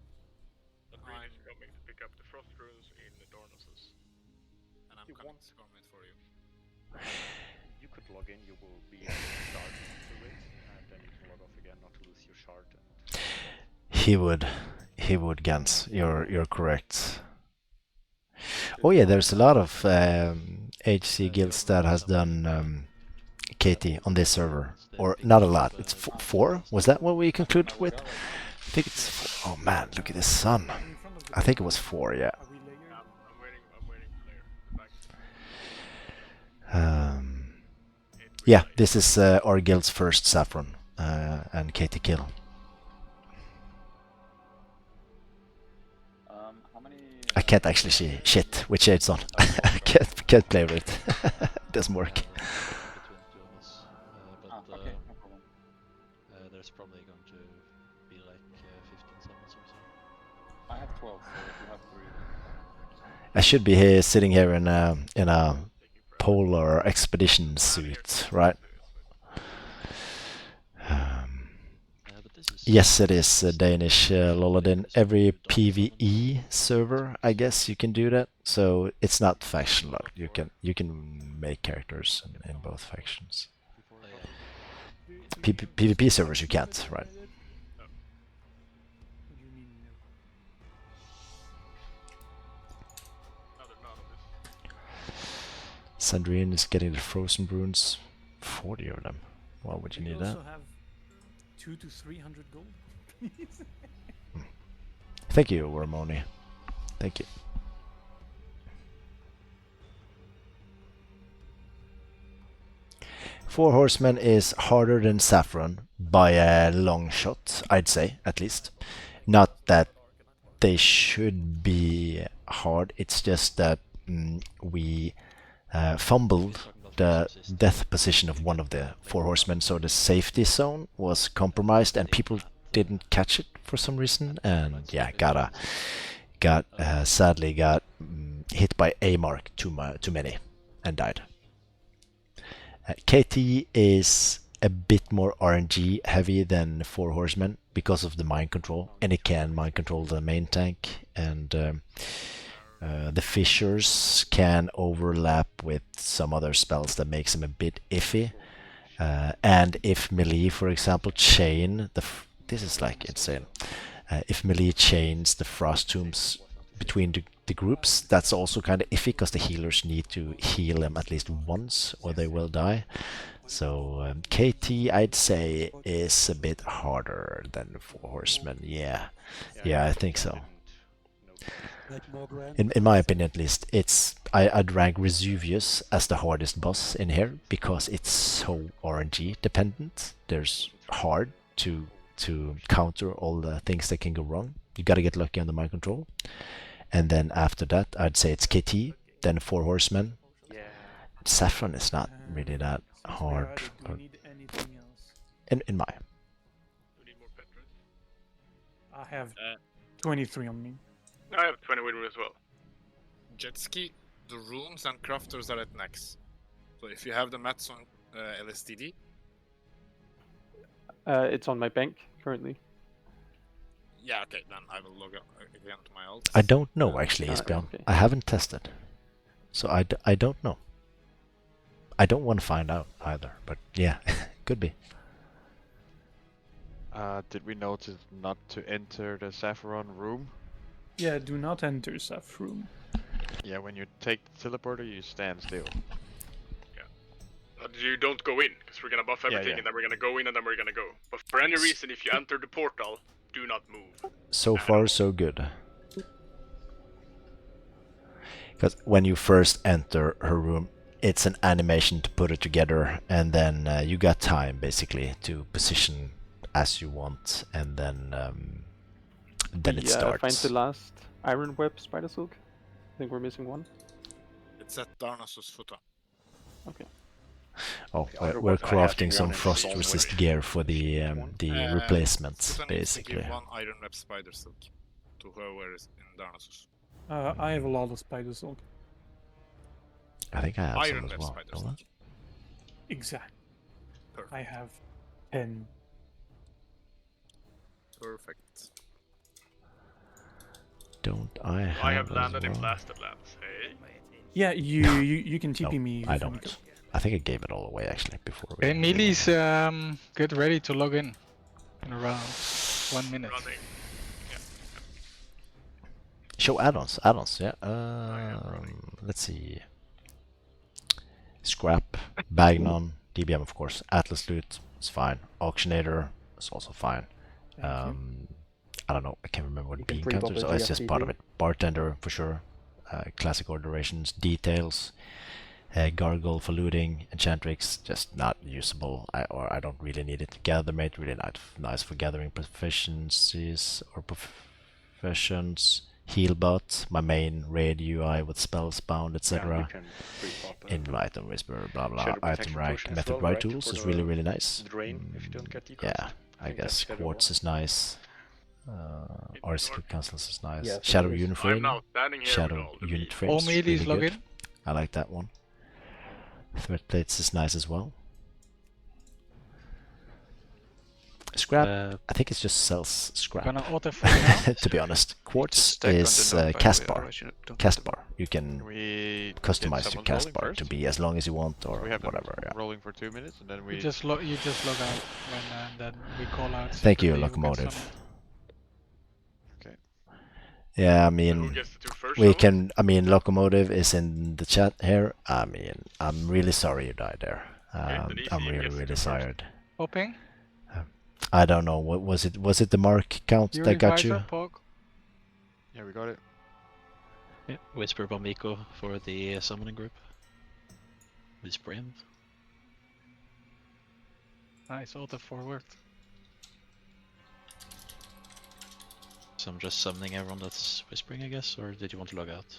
The green is coming to pick up the frost runes in the Dornosus. And I'm coming to comment for you. You could log in, you will be able to start the race, and then you can log off again, not to lose your shard. He would, Gans. You're correct. Oh yeah, there's a lot of HC guilds that has done KT on this server, or not a lot. It's 4. Was that what we concluded with? I think it's 4. Oh man, look at this sun. I think it was 4. Yeah. Yeah, this is our guild's first Sapphiron and KT kill. I can't actually see shit with shades on. I can't play with it. It doesn't work. There's probably going to be like 15 summons or so. I have 12, so if you have 3. I should be here, sitting here in a polar expedition suit, right? Yes, it is Danish, Lolladin. Every PvE server, I guess you can do that. So it's not faction locked. You can make characters in both factions. PvP servers you can't, right? Sandrine is getting the frozen runes. 40 of them. Why would you need that? 200 to 300 gold, please. Thank you, Ramoni. Thank you. Four Horsemen is harder than Sapphiron by a long shot, I'd say, at least. Not that they should be hard, it's just that we fumbled the death position of one of the Four Horsemen, so the safety zone was compromised and people didn't catch it for some reason, and yeah, sadly got hit by a mark too many and died. KT is a bit more RNG heavy than Four Horsemen, because of the mind control, and it can mind control the main tank, and the fissures can overlap with some other spells that makes them a bit iffy. And if melee, for example, chain this is like insane. If melee chains the frost tombs between the groups, that's also kind of iffy because the healers need to heal them at least once or they will die. So KT, I'd say, is a bit harder than Four Horsemen. Yeah, I think so. In my opinion, at least, I'd rank Vesuvius as the hardest boss in here because it's so RNG dependent. There's hard to counter all the things that can go wrong. You gotta get lucky on the mind control. And then after that, I'd say it's KT, then Four Horsemen. Sapphiron is not really that hard. In my. I have 23 on me. I have 20 with me as well. Jet ski, the rooms and crafters are at Nax. So if you have the mats on LSTD. It's on my bank currently. Yeah, okay, then I will log out again to my alt. I don't know actually, Isbjorn. Okay. I haven't tested. So I don't know. I don't want to find out either, but yeah, could be. Did we notice not to enter the Sapphiron room? Yeah, do not enter Saph room. Yeah, when you take the teleporter, you stand still. Yeah. But you don't go in, because we're gonna buff everything, and then we're gonna go in, and then we're gonna go. But for any reason, if you enter the portal, do not move. So far, so good. Because when you first enter her room, it's an animation to put it together, and then you got time, basically, to position as you want, and then it starts. Find the last Iron Web Spider Silk. I think we're missing one. It's at Darnassus Futa. Okay. Oh, we're crafting some frost resist gear for the replacements, Futa needs to basically. give one Iron Web Spider Silk to whoever is in Darnassus. I have a lot of spider silk. I think I have Iron some as Web well. Spider Don't I? Silk. Exactly. Perfect. I have 10. Perfect. Don't I have I have as landed in well? blasted lands. Hey. Yeah, you can TP No, me. I if you don't. need to. I think I gave it all away actually before. we Okay, did Mealy's get ready to log in around 1 minute. Running. Show add-ons, yeah. Let's see. Scrap, Bagnon, DBM of course. Atlas Loot is fine. Auctionator is also fine. I don't know, I can't remember what being counters. Oh, it's just part of it. Bartender for sure. Classic orderations, details. Gargle for looting, Enchantrix just not usable. I don't really need it. Gathermate really nice for gathering proficiencies or professions. Healbot, my main raid UI with spells bound, etc. Invite and whisper, blah blah. Item rank, method right tools is really nice. Yeah, I guess quartz is nice. RC councils is nice. Yeah, Shadow I'm uniframe, now standing here shadow with all the unit bees. frames. All Mealy's really good. login. I like that one. Threat plates is nice as well. Scrap, I think it's just sells scrap. Gonna auto-find now. To be honest, quartz stack on the is node, by the cast way, bar. otherwise you don't Cast have them. bar. You can We customize get your someone cast rolling bar first? to be as long as you want or We have them whatever. Yeah. rolling for 2 minutes, and then we You just log out when then we call out. Thank you, separately who gets Locomotive. summoned. Okay. Yeah, I Who mean, gets the two first we zones? can. I mean, Locomotive is in the chat here. I mean, I'm really sorry you died there. then easy, I'm you really gets the really two first. sorry. Popping. I don't know. What was it? Was it the mark count Your that got you? advisor, Pog. Yeah, we got it. Yeah, Whisper Bombiko for the summoning group. Whisper him. Nice auto forward. So I'm just summoning everyone that's whispering, I guess, or did you want to log out?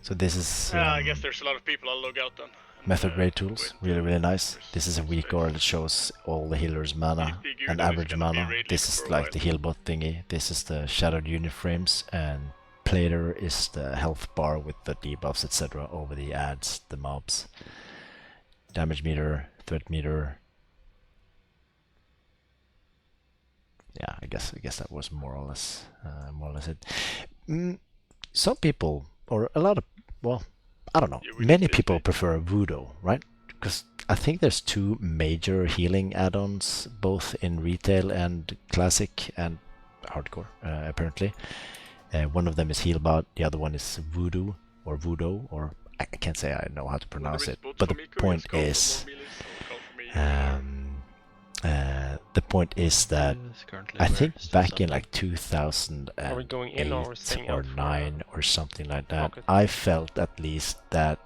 So this is I guess there's a lot of people. I'll log out then. method raid tools. Really nice. This is a weak aura that shows all the healers' mana and average mana. This is like the healbot thingy. This is the shadowed unit frames, and Plater is the health bar with the debuffs, etc. over the ads, the mobs. Damage meter, threat meter, yeah, I guess that was more or less it. Some people, or a lot of, well, I don't know, many people prefer Voodoo, right? Because I think there's two major healing add-ons, both in retail and classic and hardcore, apparently. One of them is Healbot, the other one is Voodoo, or I can't say I know how to pronounce it. But the point is, that I think back in like 2008 or 9 or something like that, I felt at least that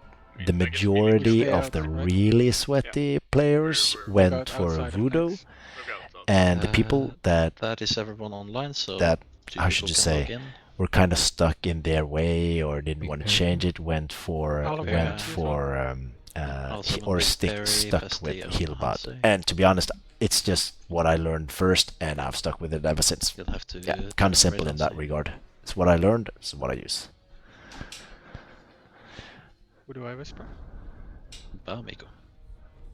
the majority of the really sweaty players went for Voodoo, and the people that is everyone online, so how should you say, were kind of stuck in their way or didn't want to change it went for stuck with Healbot. And to be honest, it's just what I learned first, and I've stuck with it ever since. Yeah, kind of simple in that regard. It's what I learned, it's what I use. Who do I whisper? Bamiko.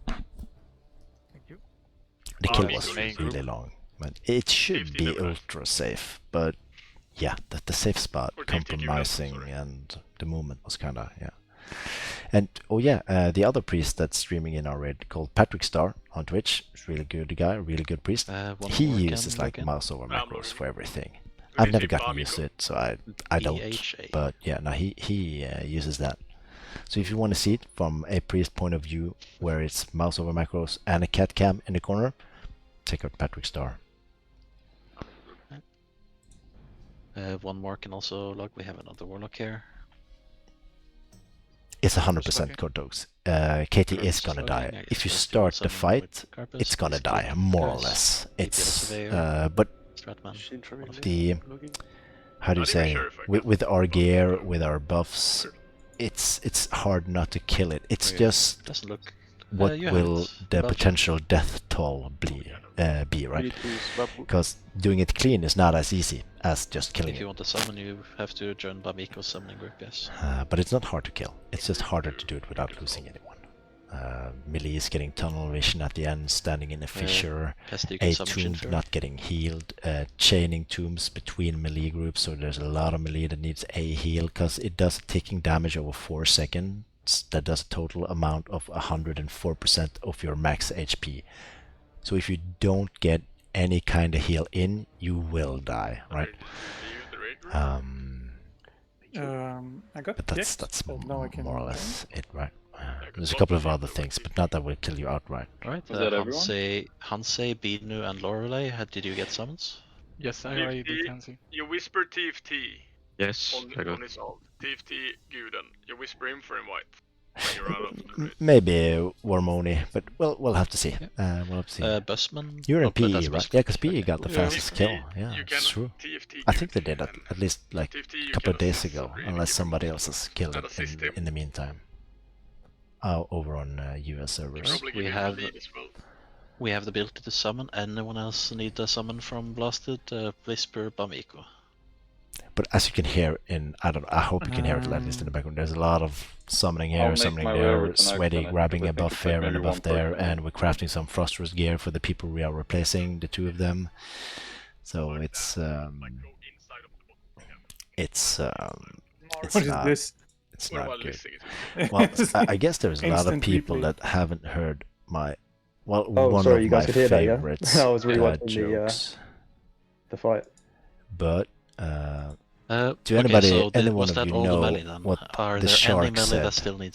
Thank you. The kill was really long, but it should be ultra safe. But yeah, the safe spot compromising and the movement was kind of, yeah. And the other priest that's streaming in our raid called Patrick Star on Twitch, is really good guy, really good priest. He uses like mouse over macros for everything. I've never gotten used to it, so I don't. But yeah, no, he uses that. So if you want to see it from a priest point of view, where it's mouse over macros and a cat cam in the corner, check out Patrick Star. One more can also log. We have another warlock here. It's 100% Cordox. KT is gonna die. If you start the fight, it's gonna die, more or less. It's but the how do you say, with our gear, with our buffs, it's hard not to kill it. It's just what will the potential death toll be, right? Because doing it clean is not as easy as just killing it. If you want to summon, you have to join Bamiko's summoning group, yes. But it's not hard to kill. It's just harder to do it without losing anyone. Melee is getting tunnel vision at the end, standing in a fissure, a tomb not getting healed, chaining tombs between melee groups, so there's a lot of melee that needs a heal, because it does ticking damage over 4 seconds. That does a total amount of 104% of your max HP. So if you don't get any kind of heal in, you will die, right? I got but that's more or less it, right? There's a couple of other things, but not that will kill you outright. Alright, Hansei, Binu, and Lorelei, did you get summons? Yes, I already did, Hansi. You whisper TFT. Yes, on his alt. TFT Guden. You whisper him for invite. Maybe Warmoni, but we'll have to see. We'll have to see. Busman? You're in PE, right? Yeah, because PE got the fastest kill. Yeah, it's true. I think they did at least like a couple of days ago, unless somebody else has killed it in the meantime. Over on US servers. We have the ability to summon. Anyone else need a summon from Blasted? Whisper Bamiko. But as you can hear I hope you can hear it at least in the background, there's a lot of summoning here, summoning there, sweaty, grabbing a buff here and a buff there, and we're crafting some Frostress gear for the people we are replacing, the two of them. So it's what is not, this? It's not good. Well, I guess there's a lot of people that haven't heard my one of my favorites jokes. The fight. But do anybody, any one of you know what the shark said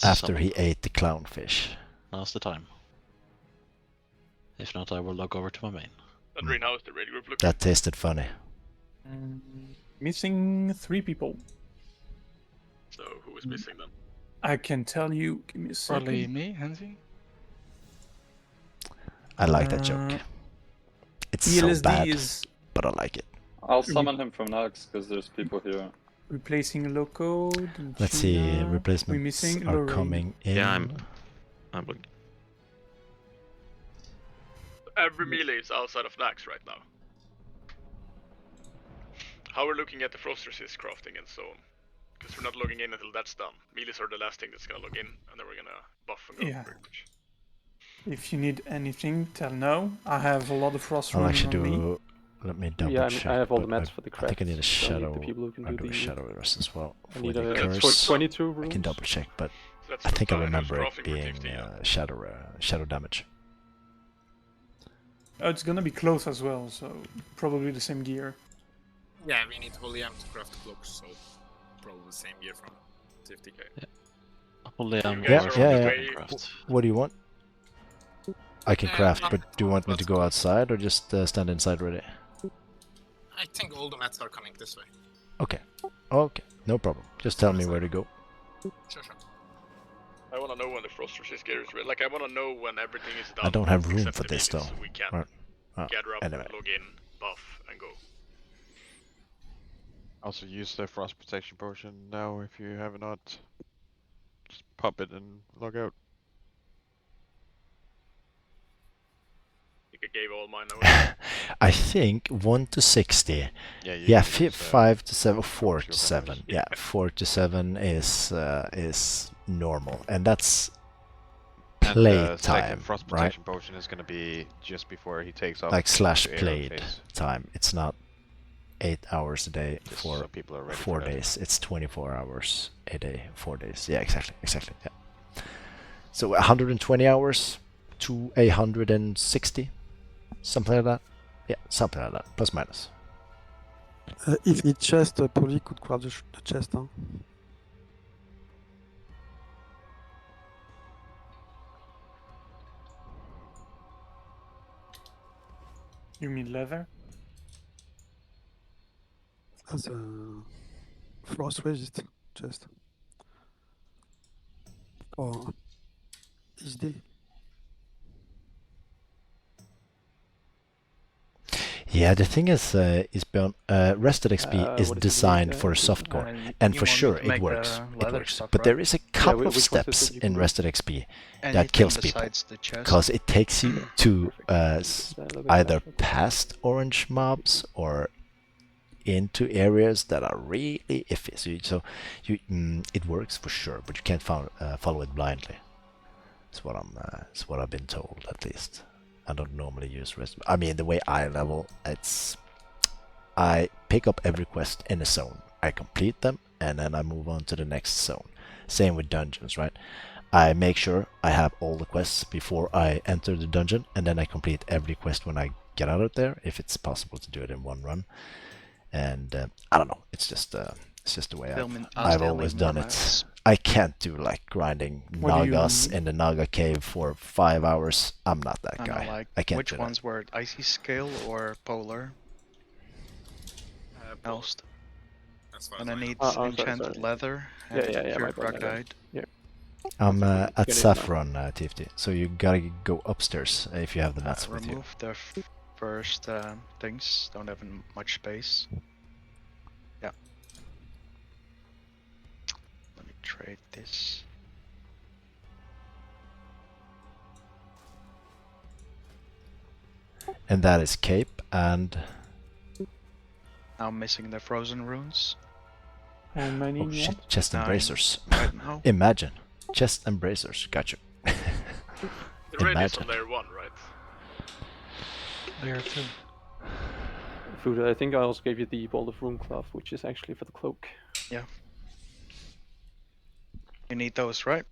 after he ate the clownfish? Now's the time. If not, I will log over to my main. How's the raid group looking? That tasted funny. Missing 3 people. So who is missing then? I can tell you. Give me a second. Probably me, Hansi. I like that joke. It's so bad, but I like it. I'll summon him from Nax because there's people here. Replacing Loco. Let's see, replacements are coming in. Yeah, I'm looking. Every melee is outside of Nax right now. How we're looking at the Frost Resist crafting and so on. Because we're not logging in until that's done. Melees are the last thing that's gonna log in, and then we're gonna buff and go pretty much. If you need anything, tell no. I have a lot of frost I'll running actually on me. do Let me double Yeah, check. I have all the but mats for the I craft. think I need a so I need shadow. the people who can I'll do do a the shadow rest as well. I For need the a curse. 22 I rooms. can double check, but That's I think I what remember it crafting for being 50, yeah. shadow damage. It's gonna be close as well, so probably the same gear. Yeah, we need Holy Am to craft cloaks, so probably the same gear from 50k. Only You I'm guys are on the yeah. way. What do you want? I can craft, not- but do you want me not to go outside or just stand inside ready? I think all the mats are coming this way. Okay. Okay, no problem. Just tell me where to go. Sure. I want to know when the frost resist gear is ready. Like, I want to know when everything is done. I don't have room except for the this melee, though. So we can Right. gather up, Anyway. log in, buff, and go. Also use the frost protection potion now if you have not. Just pop it and log out. I think I gave all mine away. I think 1 to 60. Yeah, Yeah, can use, 5 to 7, 4 your to 7. powers. Yeah, 4 to 7 is normal, and that's And play the second time, frost right? protection potion is gonna be just before he takes off. Like slash to air played phase. time. It's not 8 hours a day Just for so people are ready 4 for that. days. It's 24 hours a day, 4 days. Yeah, exactly. Yeah. So 120 hours to 160, something like that. Yeah, something like that, plus minus. If need chest, probably could grab the chest. Huh? You mean leather? As a frost resist chest. Or each day. Yeah, the thing is Björn, Rested XP is what did you do, designed for softcore, and for sure it works. It works. But there is a couple of which ones steps did you in do? Rested XP that Anything kills people, besides the chest. because it takes you to look at either that. past orange mobs or into areas that are really iffy. So it works for sure, but you can't follow it blindly. It's what I've been told, at least. I don't normally use rest. I mean, the way I level, I pick up every quest in a zone. I complete them, and then I move on to the next zone. Same with dungeons, right? I make sure I have all the quests before I enter the dungeon, and then I complete every quest when I get out of there, if it's possible to do it in one run. And I don't know. It's just the way I've always done it. I can't do like grinding Nagas in the Naga cave for 5 hours. I'm not that guy. Like, I can't which do ones were icy scale or polar? Most. And I need enchanted leather and cured rock dyed. Yeah. I'm at Get it Sapphiron, TFT. So you gotta go upstairs if you have the mats with you. Remove the first things. Don't have much space. Yeah. Let me trade this. And that is cape and Now I'm missing the frozen runes. How many oh you shit, want? chest and 9 bracers. right now. Imagine chest and bracers. Gotcha. The red is on layer 1, right? Layer 2. Food, I think I also gave you the ball of rune cloth, which is actually for the cloak. Yeah. You need those, right?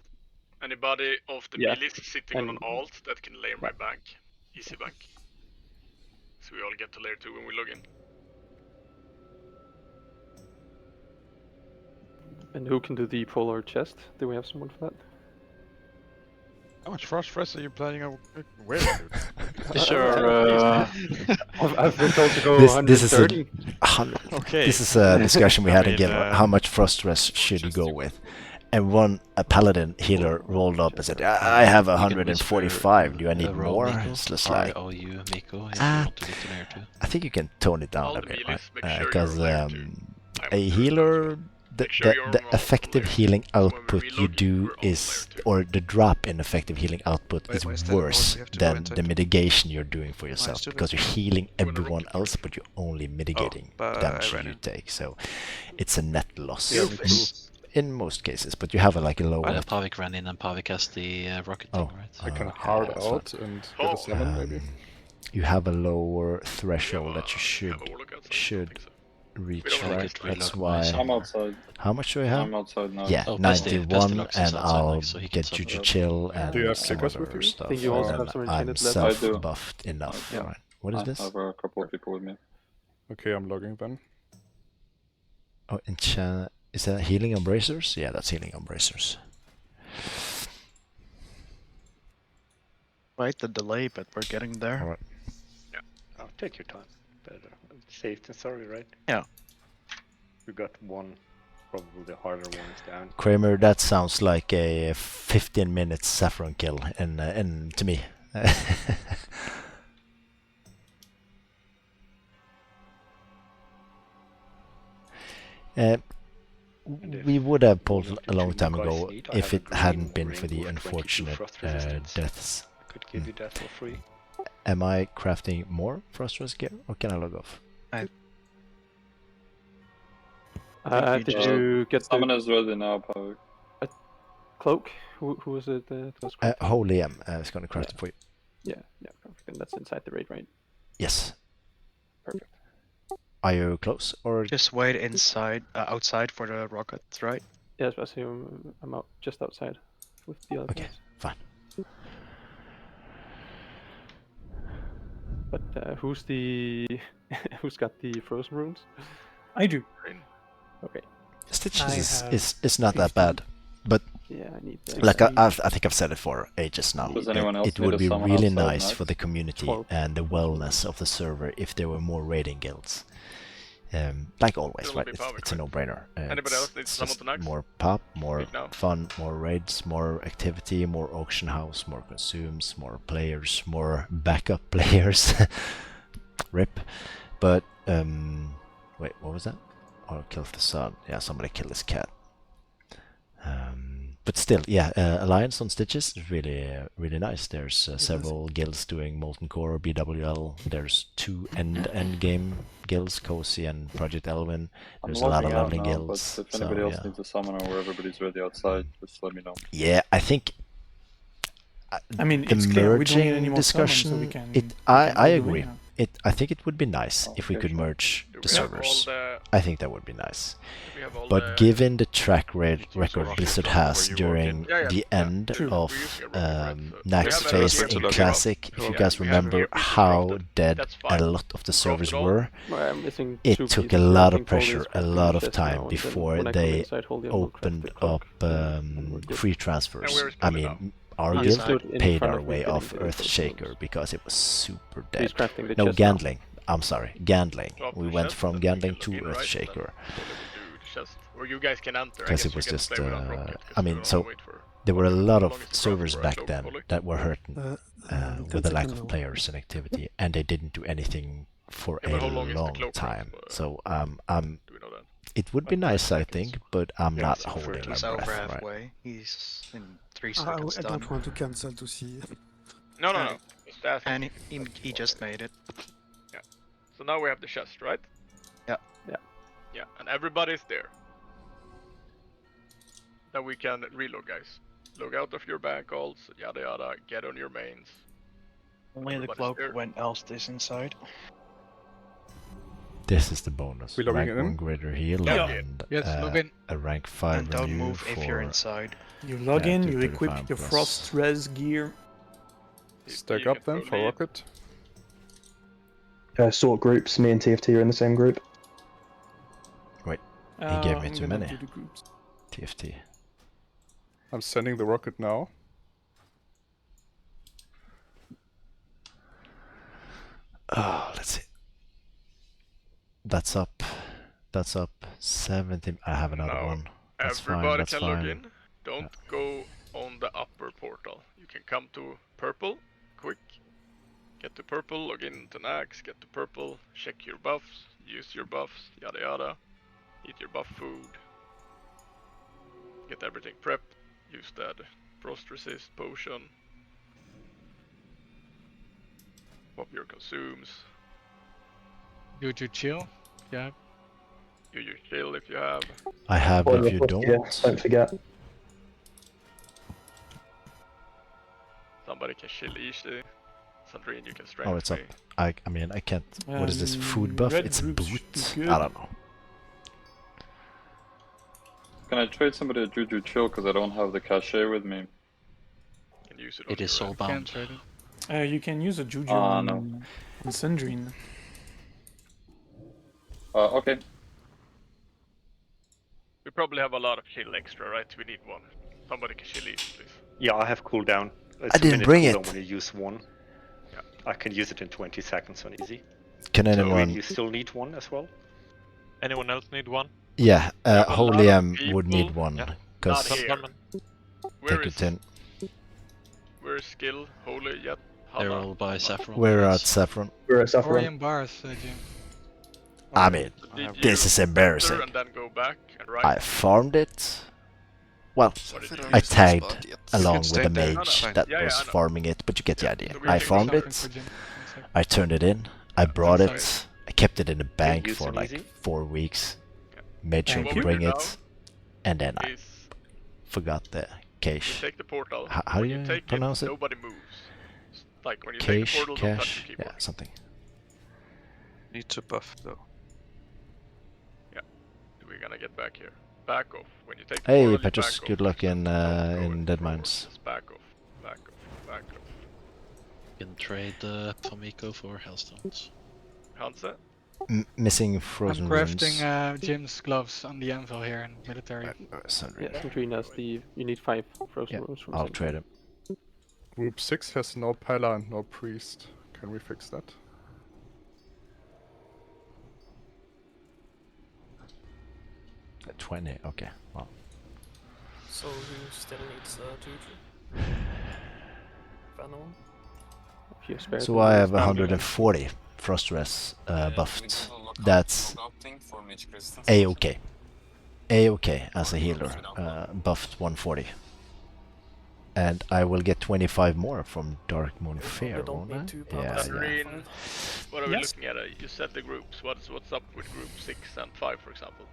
Anybody of the Yeah. milies sitting on an alt that can layer my bank? Easy bank. So we all get to layer 2 when we log in. And who can do the polar chest? Do we have someone for that? How much frost rest are you planning on wearing, dude? Sure. I've been told to go This is 130. Okay. This is a discussion we had in mean, Jimwar. How much frost rest should you go with? And a paladin healer rolled up and said, I have 145. Do I need more? It's just like, you, Miko, if you Ah, want to get to layer 2. I think you can tone it down All a the bit, melees, make right? sure Because you're layer 2. a healer, the effective healing output you do is, or the drop in effective healing output is worse than the mitigation you're doing for yourself, because you're healing everyone else, but you're only mitigating the damage you take. So it's a net loss in most cases, but you have like a low. Pavik ran in and Pavik has the rocket thing, right? I can okay, hard that's fine. out and get a summon, maybe? you have a lower threshold that you should reach, don't right? like it That's reload why. myself. I'm outside. How much do I have? I'm outside now. Yeah, Oh, 91, Pestilux is and outside, I'll like, so he can get sub Juju up. Chill and Do you have some Sickos other with you? stuff. I think you also and have some then I'm enchanted leather. I do. buffed enough. Yeah. Right. What is I this? have a couple of people with me. Okay, I'm logging then. Oh, enchant. Is that healing embracers? Yeah, that's healing embracers. Right, the delay, but we're getting there. Alright. Oh, take your time. Better safe than sorry, right? Yeah. We got one, probably the harder ones down. Kramer, that sounds like a 15-minute Sapphiron kill, and to me. We would have pulled a long time ago if it hadn't been for the unfortunate deaths. Could give you that for free. Am I crafting more frost resist gear, or can I log off? you Did just- you get Someone the is ready now, Power. cloak? Who was it that was crafting? Holy M is going to craft it for you. Yeah, perfect. And that's inside the raid, right? Yes. Perfect. Are you close, or Just wait inside, outside for the rockets, right? Yes, I assume I'm out just outside with the other okay? guys. Fine. But who's the who's got the frozen runes? I do. Okay. Stitches I is not that bad, but Yeah, I need like I think I've said it for ages now. Does anyone else It need would a be summon really outside nice next? for the community 12. and the wellness of the server if there were more raiding guilds. Like always, It'll right? be It's, power, it's a right? no-brainer. Anybody else needs It's someone just to next? more pop, more Speak now. fun, more raids, more activity, more auction house, more consumes, more players, more backup players. Rip. But wait, what was that? Oh, Kel'Thuzad. Yeah, somebody killed his cat. But still, yeah, Alliance on Stitches is really nice. There's several guilds doing Molten Core, BWL. There's 2 end game guilds, Cozy and Project Elvin. There's a lot of lovely guilds. But if anybody else yeah. needs a summoner or everybody's ready outside, just let me know. Yeah, I think. I mean, the it's clear we don't need any merging more summons, discussion. so we can. I agree. I think it would be nice if we okay, could sure. merge Do the we have all servers. the- I think that would be nice. we have all But the- given the track record rocket Blizzard from has where you during walk in. Yeah, the yeah, end true. of We're using a rocket, right? So Nax we have phase everything in to look Classic, up. if you Yeah, guys we have remember everything how crafted. dead That's a fine. lot of the Crafted servers all. were, I'm missing it 2 took a pieces. lot I of think Polly is pressure, a crafting lot the of chest now, time and then before when I come they inside, Holy M will craft opened the cloak, up and we're good. free transfers. And we're I responding mean, our He guild stood in paid front our of me way getting off the Earthshaker first because it was super He's dead. crafting the No, chest now. Gandling. I'm sorry, Gandling. Drop We the went chest, from then we Gandling can to log in, right? Earthshaker. Then we'll do the chest. Or you guys can enter. I Because guess it was we can just, play without rocket, 'cause I we mean, don't so wanna wait for- there were a Polly, lot how of long is the servers craft back for, then Polly? that were hurting with the lack of now. players and activity, and they didn't do anything for Yeah, but how a long is the long cloak time. rest? So Do we know that? it would be nice, I think, but I'm not So holding my He's breath. over Right? halfway. He's in 3 Ah, seconds I done. don't want to cancel to see. No. Just ask. And he just made it. So now we have the chest, right? Yeah. Yeah, and everybody's there. Then we can reload, guys. Log out of your bank calls, yada yada, get on your mains. Only the Everybody's cloak there. when else is inside. This is the bonus. We logging Rank in? 1 greater heal Yeah. and Yes, log in. a rank 5 And don't renew move if you're for inside. You log in, you 235 equip your plus. frost res gear. Stack You up can then pro for lead. rocket. Sort groups, me and TFT are in the same group. Wait, he gave me I'm too gonna many. do the groups. TFT. I'm sending the rocket now. Oh, let's see. That's up. That's up 17. I have another Now, one. That's fine. Everybody That's can fine. log in. Don't go on the upper portal. You can come to purple, quick. Get to purple, log in to Nax, get to purple, check your buffs, use your buffs, yada yada. Eat your buff food. Get everything prepped. Use that frost resist potion. Pop your consumes. You chill. Yeah. Do your chill if you have. I have Or if your you foot, don't. yeah, don't forget. Somebody can chill easy. Sandrine, you can strength Oh, it's up. me. I mean, I can't. What is this? Food buff? Red It's a groups should boot. be good. I don't know. Can I trade somebody a Juju Chill because I don't have the cachet with me? Can use it. It is your end. soulbound. Can't trade it. You can use a Juju Ah, on, no. on Sundrine. Okay. We probably have a lot of shield extra, right? We need one. Somebody can shield each, please. Yeah, I have cooldown. It's I a didn't minute bring cooldown it. when you use one. Yeah. I can use it in 20 seconds on easy. Can So anyone? you still need one as well? Anyone else need one? Yeah, have a lot Holy of M would need people. one. Yeah. Cause Not here. Where take is it in. where is Skill, Holy, yet? They're Hanna? all by Sapphiron. We're at Kel'Thuzad. Saffron. We're at Sapphiron. Orion bars, Jim. I mean, Did this you is enter embarrassing. and then go back and right? I farmed it. Well, What did you I do? tagged along with stay the there. mage No, no. that Yeah, was I know. farming it, but you get the idea. so we I can farmed Something it. for Jim. One sec. I turned it in. I brought Sorry. it. I kept it in the bank use for an like easy. 4 weeks. Yeah. Made sure Thank to you. bring Now it, and then I Is forgot the you cache. take the portal. How when do you take pronounce it? Nobody moves. Like when you take the Cache, portal, don't touch cache, the keyboard. yeah, something. Need to buff though. We're gonna get back here. Back off. When you take the Hey, portal, you Petrus, back good off. luck in Don't go Dead forward, Mines. just back off. Back off. Back off. You can trade Tomiko for Hellstones. Hansa? Missing I'm frozen crafting runes. Jim's gloves on the anvil here in military. Sundry. Yeah, Sandrine has the. You need 5 frozen Yeah, runes from I'll Sandrine. trade him. Group 6 has no Pella and no Priest. Can we fix that? At 20, okay. Well, So who still needs Juju? If anyone? If you spare so them, I you have spare them. 140 frost res buffed. That's A-okay. A-okay as a healer. Buffed 140. And I will get 25 more from Dark Moon Fair, We don't won't I? need 2 Yeah, powers. yeah. Green. What are we Yes. looking at? You said the groups. What's up with group 6 and 5, for example?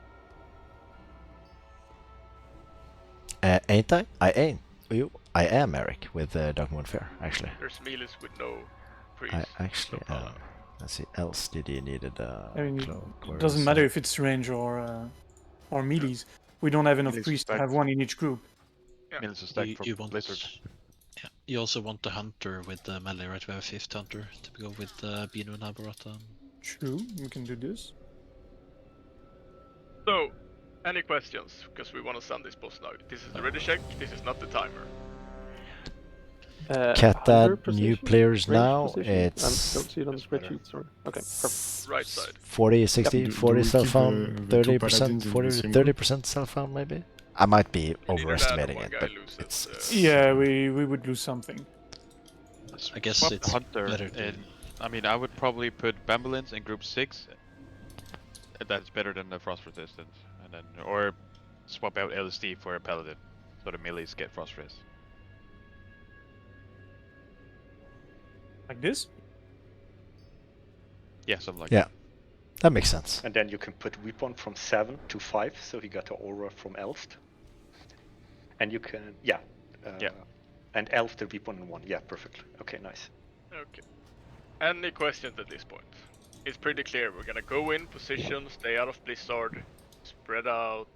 Ain't I? I ain't. You? I am Eric with Dark Moon Fair, actually. There's Melis with no priest. I actually no Pala. let's see. Else did he needed I mean, cloak? Where it doesn't is matter it? if it's range or melees. We don't have enough Melees priests to stack. have one in each group. Yeah. Mills is stacked You, for you want, Blizzard. yeah, you also want the hunter with the melee, right? We have a 5th hunter to go with Bino and Aberata. True, we can do this. So, any questions? Because we want to send this boss now. This is the ready check. This is not the timer. Cat Hunter that new position? players Range now, position? it's don't see it on the spreadsheet, sorry. Okay, perfect. Right side. 40, 60, Do 40 we keep self-found, the two 30%, paladins in 40, the same group? 30% self-found maybe? I might be Either that or overestimating one it, guy but loses, it's Yeah, we would lose something. I guess Swap it's Hunter better to... in. I mean, I would probably put Bambolins in group 6. That's better than the Frost Resistance. And then, or swap out LSD for a Paladin. So the melees get Frost Res. Like this? Yeah, something like yeah, that makes sense. And then you can put Vipon from 7 to 5, so he got the aura from Elst. And you can, yeah. And Elf the Vipon in 1, yeah, perfect. Okay, nice. Okay. Any questions at this point? It's pretty clear. We're gonna go in, position, stay out of Blizzard, spread out,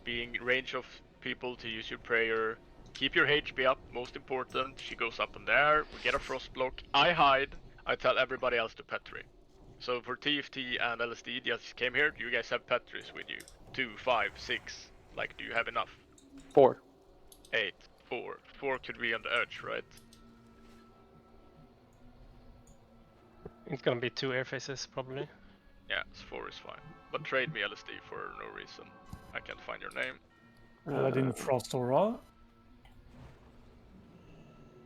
being in range of people to use your prayer. Keep your HP up, most important. She goes up in there. We get a frost block. I hide. I tell everybody else to Petri. So for TFT and LSD just came here. Do you guys have Petris with you? 2, 5, 6. Like, do you have enough? 4. 8, 4. 4 could be on the edge, right? It's gonna be 2 air faces, probably. Yeah, 4 is fine. But trade me LSD for no reason. I can't find your name. Paladin Frost Aura.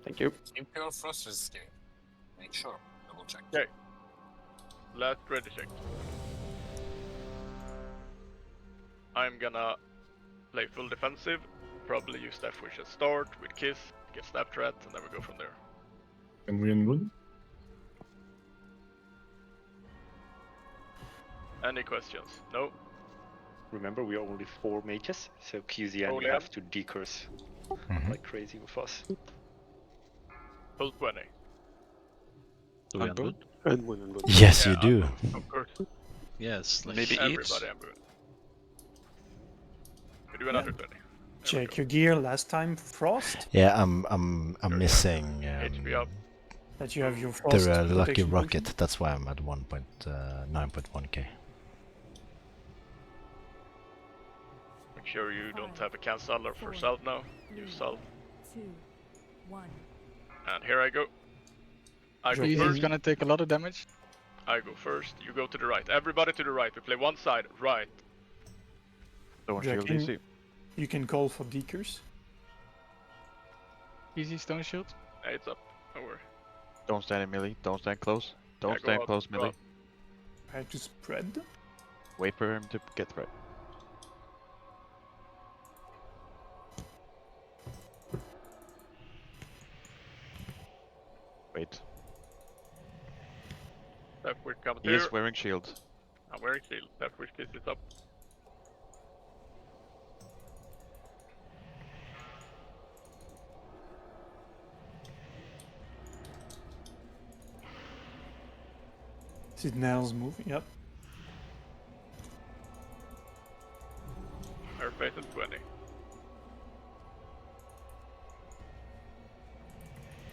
Thank you. Keep your frost resist game. Make sure. Double check. Okay. Last ready check. I'm gonna play full defensive. Probably use Death Wish at start with Kiss, get Snap Threat, and then we go from there. Can we enroll? Any questions? No? Remember, we are only 4 mages, so QZN Oh, you yeah. have to decurse Mhm. like crazy with us. Full 20. Do we unboot? Unboot. Yes, you do. Of course. Yes, like Maybe eat. Everybody unboot. We do another 20. Check your gear last time. Frost. Yeah, I'm missing HP up. That you have your frost. the lucky protection rocket. potion. That's why I'm at 9.1k. Make sure you don't have a canceller for Salt now. Use Salt. 2, 1. And here I go. I go He's first. gonna take a lot of damage. I go first. You go to the right. Everybody to the right. We play one side. Right. Don't Jack, shield easy. you can call for deckers. Easy stone shield. Hey, it's up. Don't worry. Don't stand in melee. Don't stand close. Don't Yeah, go stand out, close go melee. out. I have to spread. Wait for him to get right. Wait. Left wish comes He here. is wearing shield. I'm wearing shield. Left wish kisses up. See nails moving. Yep. Airface at 20.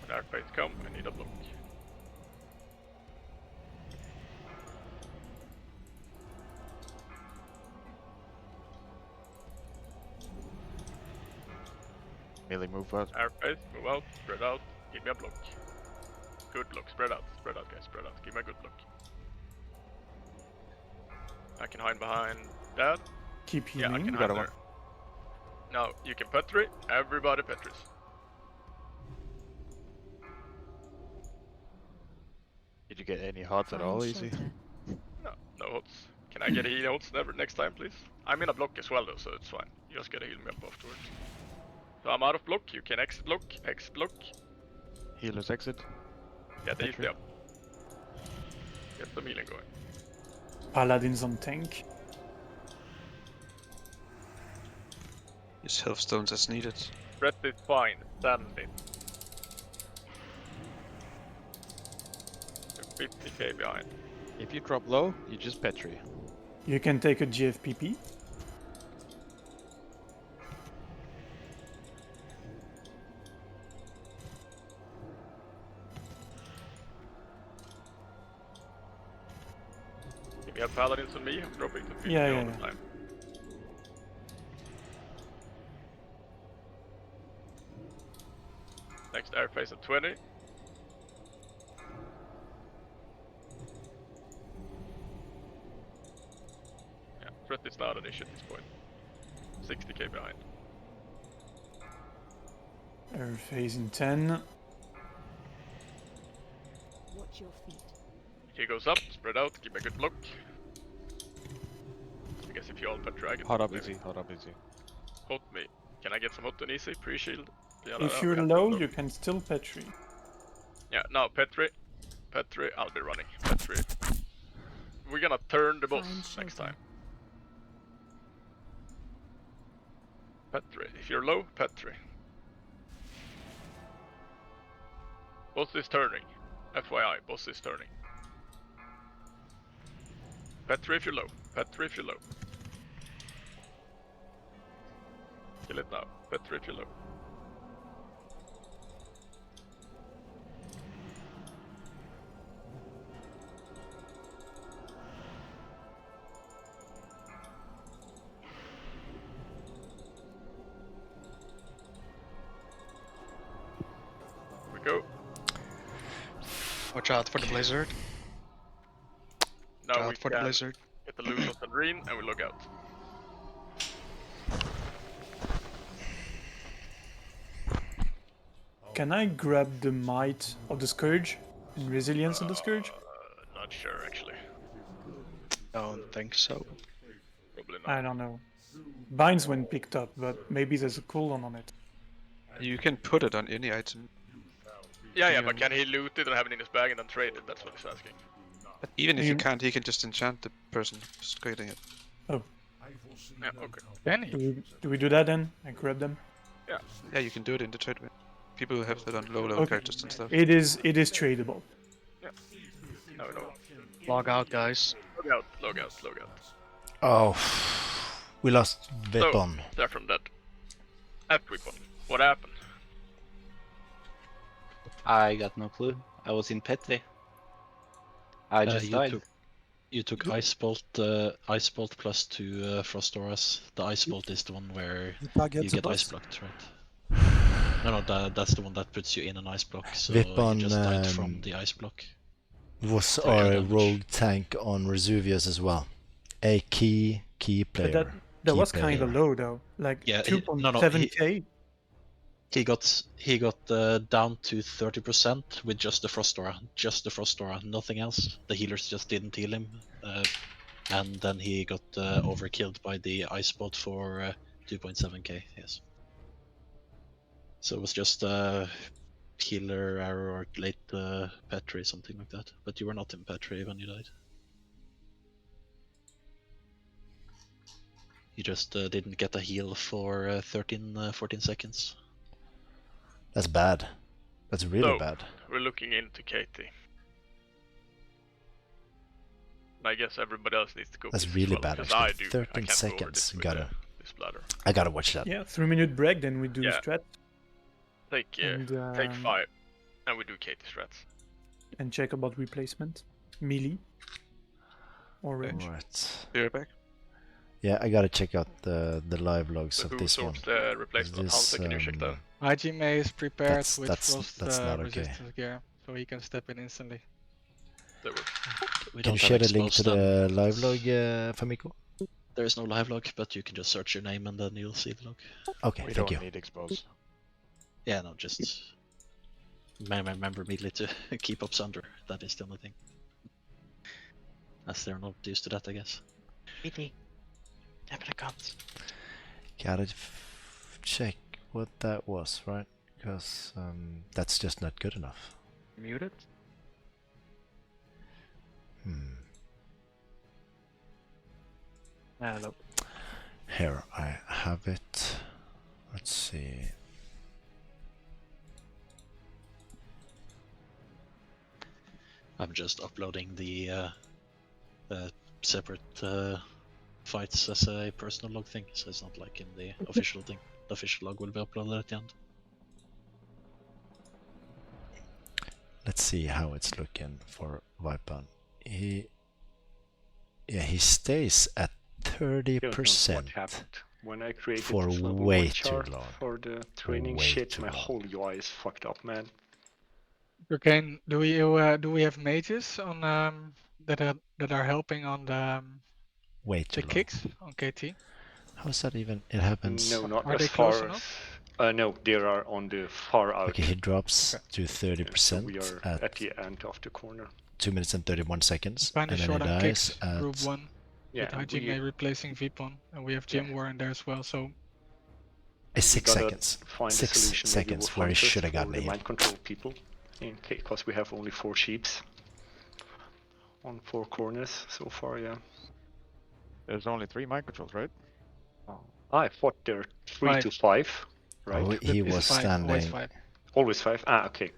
When airface come, I need a block. Melee move out. Airface, move out, spread out, give me a block. Good block, spread out guys, spread out, give me a good block. I can hide behind that. Keep Yeah, I healing. can You hide got there. one. Now, you can petri, everybody petris. Did you get any hots at all, easy? No, no hots. Can I get a heal hots next time, please? I'm in a block as well though, so it's fine. You just gotta heal me up afterwards. So I'm out of block, you can exit block, Healers exit. Get the Petri. heal up. Get some healing going. Paladins on tank. Use health stones as needed. Red is fine, stand it. 50k behind. If you drop low, you just petri. You can take a GFPP. If you have paladins on me, I'm dropping to 50 Yeah, all yeah, the yeah. time. Next airface at 20. Yeah, threat is not an issue at this point. 60k behind. Air phase in 10. Watch your feet. He goes up, spread out, give me a good block. I guess if you all pet dragon. Hot up maybe. easy, hot up easy. Hot me. Can I get some hot and easy? Pre-shield? Yeah, If we you're have low, to you can still petri. Yeah, no, Petri. Petri, I'll be running. Petri. We're gonna turn the boss Fine, next shelter. time. Petri. If you're low, Petri. Boss is turning. FYI, boss is turning. Petri if you're low. Petri if you're low. Kill it now. Petri if you're low. We go. Watch out for the blizzard. Now Watch we out for the can blizzard. get the loot on the green and we log out. Can I grab the might of the Scourge and resilience of the Scourge? Not sure actually. Don't think so. Probably not. I don't know. Binds when picked up, but maybe there's a cooldown on it. You can put it on any item. Yeah, but can he loot it and have it in his bag and then trade it? That's what he's asking. But even if you You- can't, he can just enchant the person just getting it. Oh, Yeah, okay. Can he? do we do that then? I grab them. Yeah, you can do it in the trade win. People who have that on low level Okay. characters and stuff. It is tradable. No. Log out, guys. Log out. Oh, we lost Vipon. So, Sapphiron dead. After Vipon, what happened? I got no clue. I was in Petri. I just died. You took Ice Bolt plus 2 Frost Auras. The Ice Bolt is the one where you get Ice blocked, right? No, that's the one that puts you in an Ice block, so Vipon, you just died from the Ice block. Was our rogue tank on Vesuvius as well. A key player. That was kind of low though, like 2.7k. He got down to 30% with just the Frost Aura, nothing else. The healers just didn't heal him, and then he got overkilled by the Ice Bolt for 2.7k. Yes. So it was just healer error or late Petri, something like that. But you were not in Petri when you died. You just didn't get a heal for 14 seconds. That's bad. That's really bad. We're looking into Katie. I guess everybody else needs to go. That's really bad. Actually. 13 seconds. I gotta watch that. Yeah, 3-minute break, then we do strat. Take 5, and we do Katie strats. And check about replacement, melee, or range. Right. Be right back. Yeah, I gotta check out the live logs of this one. The replacement? How can you check that? IGMA is prepared with that's not okay. resistance gear, so he can step in instantly. Can you share the link to the live log, Famiko? There is no live log, but you can just search your name and then you'll see the log. Okay, we thank don't you. need expose. Yeah, no, just remember immediately to keep up Sunder. That is the only thing. As they're not used to that, I guess. Meaty. Never comes. Gotta check what that was, right? Because that's just not good enough. Muted? Hello. Here, I have it. Let's see. I'm just uploading the separate fights as a personal log thing, so it's not like in the official thing. The official log will be uploaded at the end. Let's see how it's looking for Vipon. He stays at 30% when I created for this level way 1 too chart long. for the training shit. My whole UI is fucked up, man. Okay, do we have mages on that are helping on the way too kicks on KT? How is that even? It happens. No, not Are as they far close as. enough? No, they are on the far out. Okay, he drops to 30% So we are at the end of the corner. 2 minutes and 31 seconds, Kind and of then short he on dies kicks, at group 1. Yeah, with IGMA replacing Vipon, and we have Jimwar in there as well. So 6 seconds. 6 seconds where he should have gotten the it. mind control people, in case because we have only 4 sheeps on 4 corners so far. Yeah. There's only 3 mind controls, right? I thought there are 3 to 5, right? Oh, he was standing. Always 5. Ah, okay.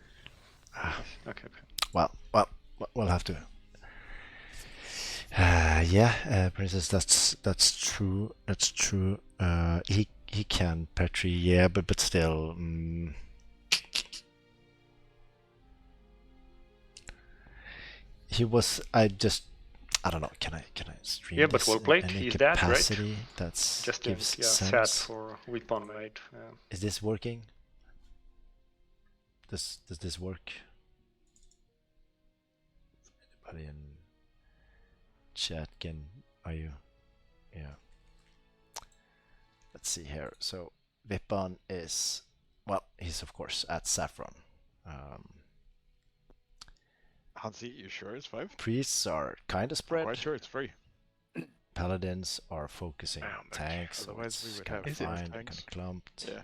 Okay. Well, we'll have to. Yeah, Princess, that's true. That's true. He can Petri, yeah, but still. He was. I don't know. Can I stream? Yeah, but this well in played. any He's dead, right? capacity? That's just gives sad sense. for Vipon, right? Is this working? Does this work? Anybody in chat are you? Yeah. Let's see here. So Vipon is, well, he's of course at Sapphiron. Hansi, you sure it's 5? Priests are kind of spread. I'm quite sure it's 3. Paladins are focusing on tanks. Otherwise so we it's would kind have of fine, kind of clumped. Yeah.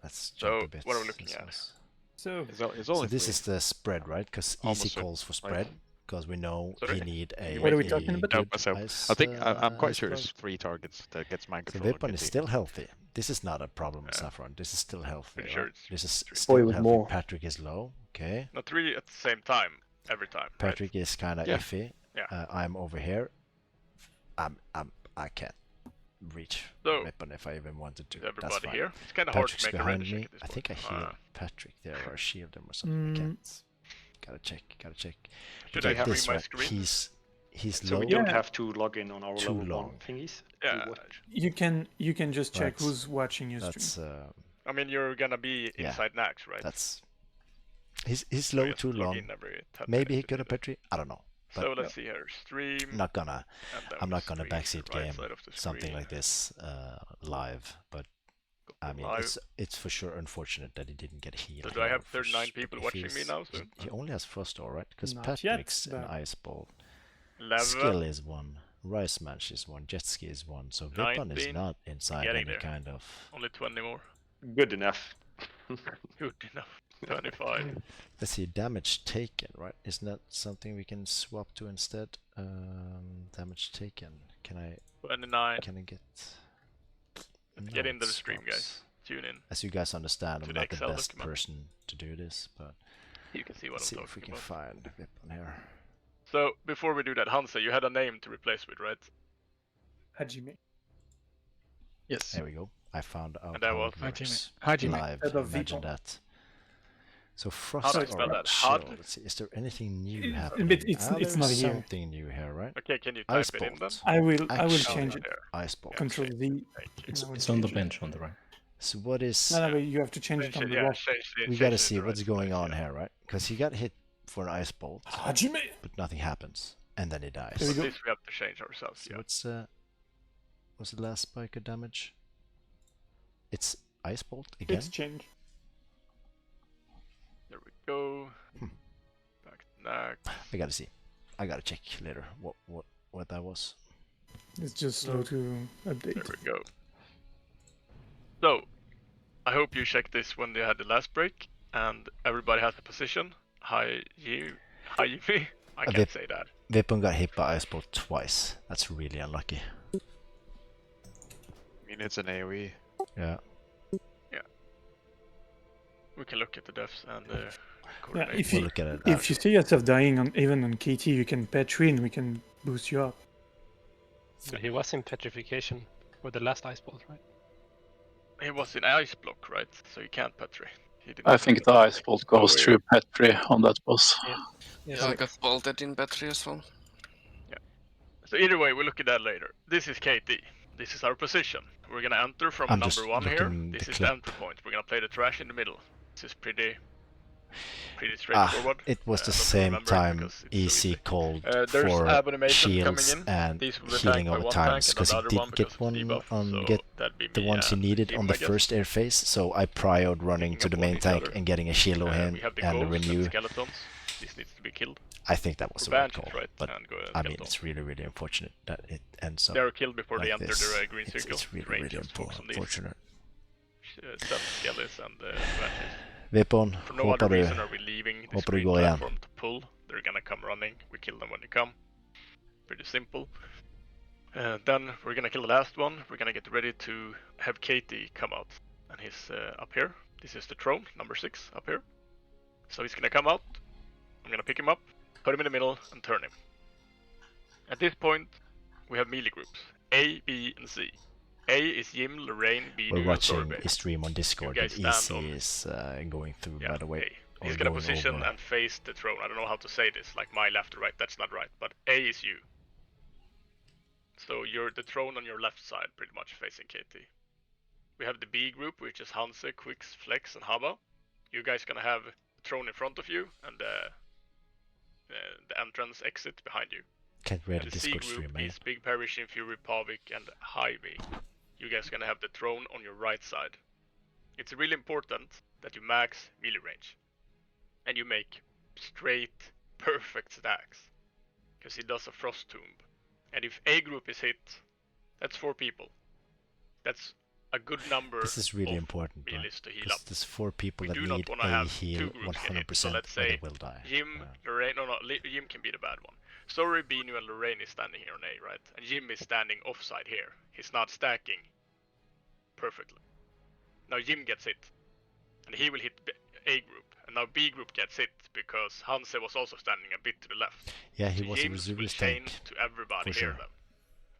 Let's jump a bit. What are we looking at? So it's only this 3. is the spread, right? Because easy calls for spread. because we know he need a. What are we talking about? No, good so ice, I think I'm quite ice sure block. it's 3 targets that gets mind So control. Vipon is still healthy. This is not a problem with Sapphiron. This is still healthy. Pretty sure Right? it's This is three. still with healthy. more. Patrick is low. Okay. Not 3 at the same time, every time. Patrick is kind of iffy. Yeah. I'm over here. I can't reach So, Vipon if I even wanted to. everybody That's fine. here. It's kind of hard to Patrick's make a behind random check me. at this I think I point. healed Patrick there or shield him or something. I can't. Gotta check. Should But I like bring this my one, screen? he's So low. we don't have to log in on our Too level long. 1 thingies. Yeah. To watch. You can just check Right. who's watching your stream. That's I mean, you're gonna be inside Nax, right? That's he's So low you have too to log long. in every 10 Maybe he minutes could if have Petri. I don't know. But So let's see here. Stream. I'm not gonna stream, backseat right game side of the something screen. like this live. But I mean, live. it's for sure unfortunate that he didn't get healed. So do I have here, 39 but people if watching me he's- now soon? He only has Frost, all right? Because Not yet, Patrick's an but- Ice Ball. 11. Skill is 1. Rice Match is 1. Jet Ski is 1. So Vipon is 19. not inside Getting any there. kind of. Only 20 more. Good enough. Good enough. 25. Let's see, damage taken, right? Isn't that something we can swap to instead? Damage taken. Can I 29. get? Let's get No, into the it stream, stops. guys. Tune in. As you guys understand, To I'm the not the Excel best document. person to do this, but You can see what let's I'm see if we talking can about. find Vipon here. So before we do that, Hansa, you had a name to replace with, right? Hajime. Yes. There we go. I found out And that how was it works Hajime. live. Instead of Imagine Vipon. that. So Frost do I spell or that? Shield. Had? Let's see. Is there anything new But happening? it's There's not here. something new here, right? Okay, can you type Ice it in then? Bolt. I will Actually, change it. Ice Bolt. Control V. Thank you. and I will It's on the change it. bench on the right. So what is? No, but you have to change it on the Yeah, rock. We gotta see what's going on here, right? Because he got hit for an Ice Bolt, Hajime. but nothing happens, and then he dies. There we go. This we have to change ourselves. So Yeah. what's the last spike of damage? It's Ice Bolt again. It's changed. There we go. Back to Nax. I gotta see. I gotta check later what that was. It's just slow to update. There we go. So, I hope you checked this when they had the last break, and everybody has a position. Hi, Jimmy. I can't say that. Vipon got hit by Ice Bolt twice. That's really unlucky. I mean, it's an AoE. Yeah. Yeah. We can look at the deaths and Yeah, coordinate. if We'll you look at it if you see yourself dying on even on KT, you can Petri and we can boost you up. So he was in petrification with the last ice bolt, right? He was in ice block, right? So you can't Petri. He didn't I think the Ice Bolt goes Oh, yeah. through Petri on that boss. Yeah, I got bolted in battery as well. So either way, we'll look at that later. This is KT. This is our position. We're gonna enter from I'm just number 1 here. looking This the is clip. the entry point. We're gonna play the trash in the middle. This is pretty straightforward. It was the don't same remember it time because it's so EC called There's for abomination shields coming in. and These will be healing tanked by over one times tank because and he another did one get because of one debuff, on so get that'd be the me ones he and needed Jim, on I the guess. first air phase. So I priored running to the upon main each tank other. and getting a shield on him We have the and ghosts renew. and skeletons. This needs to be killed. I think that was the Or right banshees, call, right? but And go and I kill mean them. it's really unfortunate that it ends up. They are killed before they like enter this. the green circle. It's really Rangers focus on these. unfortunate. 7 skellies and banshees. Vipon, For no other hoppar du, reason are we leaving this hoppar du green går igen. platform to pull. They're gonna come running. We kill them when they come. Pretty simple. Then we're gonna kill the last one. We're gonna get ready to have Katie come out. And he's up here. This is the throne, number 6, up here. So he's gonna come out. I'm gonna pick him up, put him in the middle, and turn him. At this point, we have melee groups. A, B, and C. A is Jim, Lorraine, B, We're and watching Sorbe. a stream on Discord You that guys EC stand on- is going through, by the way. A. He's or gonna going position over. and face the throne. I don't know how to say this, like my left or right, that's not right. But A is you. So you're the throne on your left side, pretty much facing KT. We have the B group, which is Hanse, Quix, Flex, and Haba. You guys gonna have the throne in front of you and the entrance exit behind you. Can't read And a the C Discord group stream, man. is Big Parish, Fury, Pavik, and Hy-Vee. You guys gonna have the throne on your right side. It's really important that you max melee range. And you make straight, perfect stacks. Because he does a Frost Tomb. And if A group is hit, that's 4 people. That's a good number. This is really of important, right? melees to heal Because up. there's 4 people We that do need not want to a have heal 2 groups get hit. 100%, So let's or they say will die. Jim, Lorraine, Jim can be the bad one. Sorry, Binu and Lorraine is standing here on A, right? And Jim is standing offside here. He's not stacking perfectly. Now Jim gets hit, and he will hit A group, and now B group gets hit because Hanse was also standing a bit to the left. Yeah, he so was a James will reservist chain tank, to everybody for here sure. then.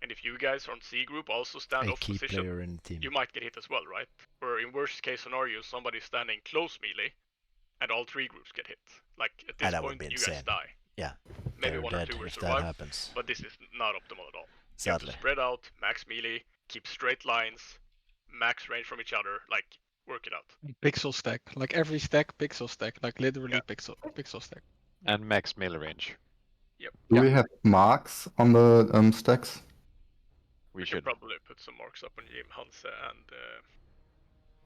And if you guys on C group also stand A off key position, player in the team. you might get hit as well, right? Or in worst case scenario, somebody's standing close melee, and all 3 groups get hit. Like at this that would point, be you insane. guys die. Yeah, Maybe they're 1 or dead 2 will if that survive, happens. but this is not optimal at all. You have Sadly. to spread out, max melee, keep straight lines, max range from each other, like work it out. Pixel stack, like every stack, pixel stack, like literally pixel stack. And max melee range. Yep. Do we have marks on the stacks? We should probably put some marks up on Jim, Hanse, and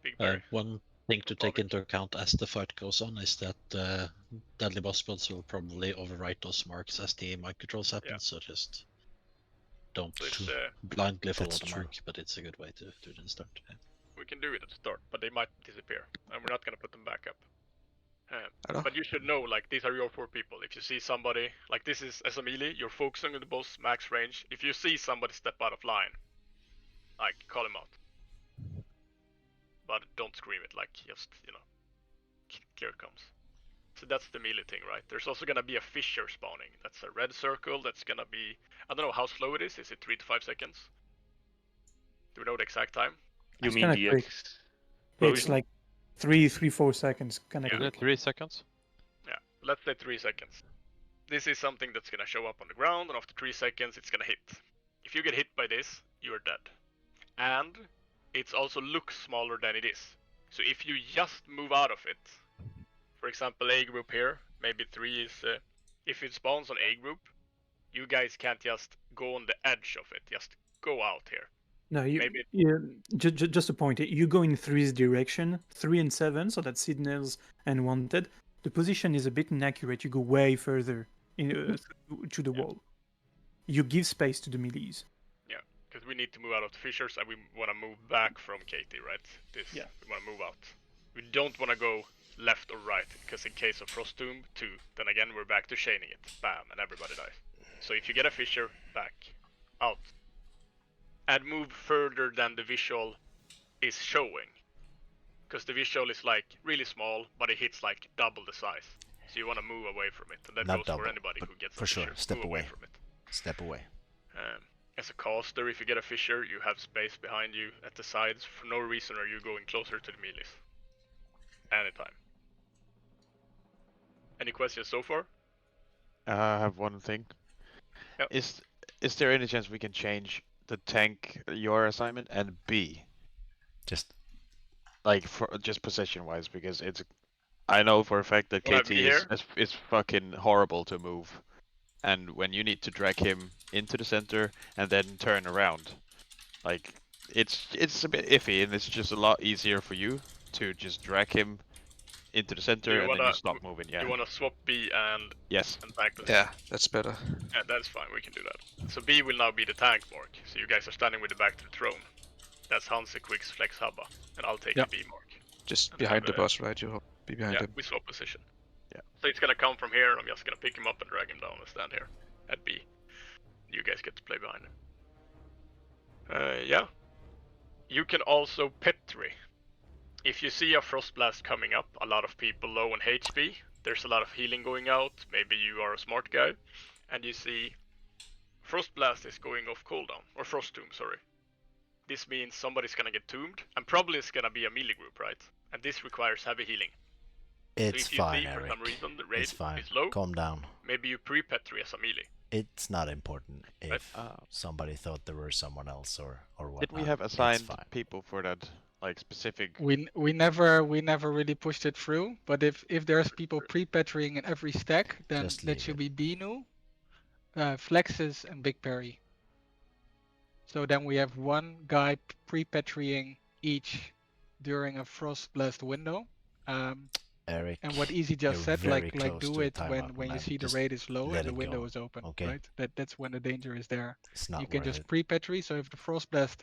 Big Barry. One thing to take into account as the fight goes on is that deadly boss builds will probably overwrite those marks as the mind controls happen, so just don't blindly follow the mark, but it's a good way to do it in start. Yeah. We can do it at the start, but they might disappear, and we're not gonna put them back up. But you should know, like, these are your 4 people. If you see somebody, like this is as a melee, you're focusing on the boss max range. If you see somebody step out of line, like, call him out. But don't scream it, like, just, you know, here it comes. So that's the melee thing, right? There's also gonna be a fissure spawning. That's a red circle, that's gonna be, I don't know how slow it is it 3 to 5 seconds? Do we know the exact time? You mean the it's like 3-4 seconds. Kind of 3 seconds? Yeah, let's say 3 seconds. This is something that's gonna show up on the ground, and after 3 seconds it's gonna hit. If you get hit by this, you are dead. And it also looks smaller than it is. So if you just move out of it, for example A group here, maybe 3 is, if it spawns on A group, you guys can't just go on the edge of it, just go out here. No, Maybe just a point. You go in 3's direction, 3 and 7, so that's signals and wanted. The position is a bit inaccurate. You go way further to the wall. You give space to the melees. Yeah, because we need to move out of the fissures, and we want to move back from Katie, right? We want to move out. We don't want to go left or right, because in case of Frost Tomb 2, then again we're back to chaining it. Bam, and everybody dies. So if you get a fissure, back, out. And move further than the visual is showing. Because the visual is like really small, but it hits like double the size. So you want to move away from it. And that Not goes double, for anybody but who gets for a fissure. sure, step move away. from it. Step away. As a caster, if you get a fissure, you have space behind you at the sides. For no reason are you going closer to the melees. Anytime. Any questions so far? I have one thing. Yep. Is there any chance we can change the tank your assignment and B? Just like for just possession wise, because it's I know for a fact that KT is fucking horrible to move. And when you need to drag him into the center and then turn around, like it's a bit iffy, and it's just a lot easier for you to just drag him into the center and then you stop moving. Yeah. You wanna swap B and yes. And tank this? Yeah, that's better. Yeah, that's fine. We can do that. So B will now be the tank mark. So you guys are standing with the back to the throne. That's Hanse, Quick's, Flex, Hubba, and I'll take the B mark. Just and behind the boss, right? You'll be behind him. We swap position. Yeah. So it's gonna come from here, and I'm just gonna pick him up and drag him down and stand here at B. You guys get to play behind him. Yeah. You can also Petri. If you see a Frost Blast coming up, a lot of people low on HP, there's a lot of healing going out, maybe you are a smart guy, and you see Frost Blast is going off cooldown, or Frost Tomb, sorry. This means somebody's gonna get tombed, and probably it's gonna be a melee group, right? And this requires heavy healing. It's so if you fine, see, for Eric. some reason, the rate It's fine. is low, Calm down. maybe you pre-Petri as a melee. It's not important if somebody thought there were someone else or what. Did we have assigned people for that, like specific? We never really pushed it through. But if there's people pre-petrying in every stack, then that should be Binu, Flexes, and Big Perry. So then we have one guy pre-petrying each during a Frost Blast window. Eric, and what Easy just said, like do it when you see the Just rate is low let and the it window go, is open, okay? right? That's when the danger is there. It's not You can worth just it. pre-petry. So if the Frost Blast